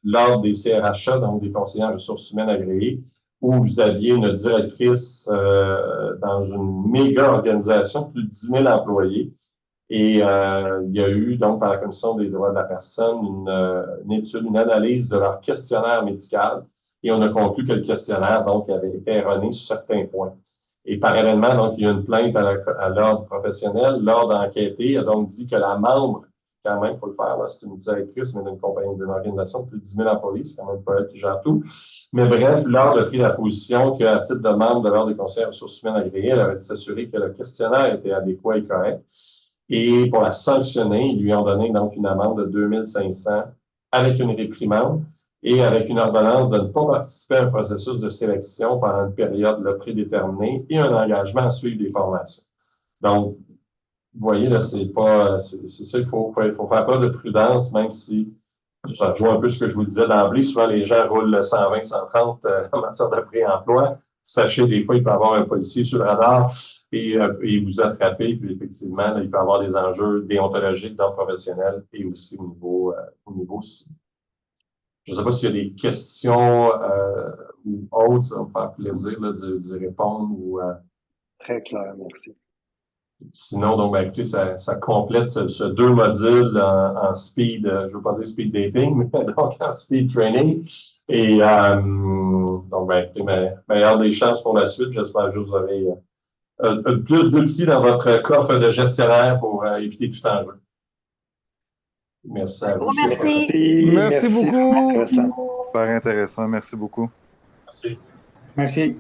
Speaker 1: l'ordre des CRHA, donc des conseillers en ressources humaines agréées, où vous aviez une directrice dans une méga organisation, plus de 10 000 employés. Et il y a eu, donc, par la Commission des droits de la personne, une étude, une analyse de leur questionnaire médical. Et on a conclu que le questionnaire, donc, avait été erroné sur certains points. Et parallèlement, donc, il y a une plainte à l'ordre professionnel. L'ordre enquêté a donc dit que la membre, quand même, il faut le faire, c'est une directrice, mais d'une compagnie, d'une organisation de plus de 10 000 employés, c'est quand même pas elle qui gère tout. Mais bref, l'ordre a pris la position qu'à titre de membre de l'ordre des conseillers en ressources humaines agréées, elle avait dû s'assurer que le questionnaire était adéquat et correct. Et pour la sanctionner, ils lui ont donné donc une amende de 2 500 avec une réprimande et avec une ordonnance de ne pas participer à un processus de sélection pendant une période prédéterminée et un engagement à suivre des formations. Donc, vous voyez, là, c'est ça, il faut faire preuve de prudence, même si ça rejoint un peu ce que je vous disais d'emblée. Souvent, les gens roulent le 120, 130 en matière de pré-emploi. Sachez, des fois, il peut y avoir un policier sur le radar. et vous attraper. Puis effectivement, là, il peut y avoir des enjeux déontologiques dans le professionnel et aussi au niveau civil. Je ne sais pas s'il y a des questions ou autres, ça va me faire plaisir là, d'y répondre.
Speaker 3: Très clair, merci.
Speaker 1: Sinon, donc, ben, écoutez, ça complète ce deux modules en speed, je ne veux pas dire speed dating, mais donc en speed training. Et donc, ben, écoutez, meilleure des chances pour la suite. J'espère que vous aurez plus d'outils dans votre coffre de gestionnaire pour éviter tout enjeu. Merci à vous.
Speaker 4: Merci.
Speaker 2: Merci beaucoup.
Speaker 3: Intéressant.
Speaker 5: Super intéressant. Merci beaucoup.
Speaker 1: Merci.
Speaker 6: Merci.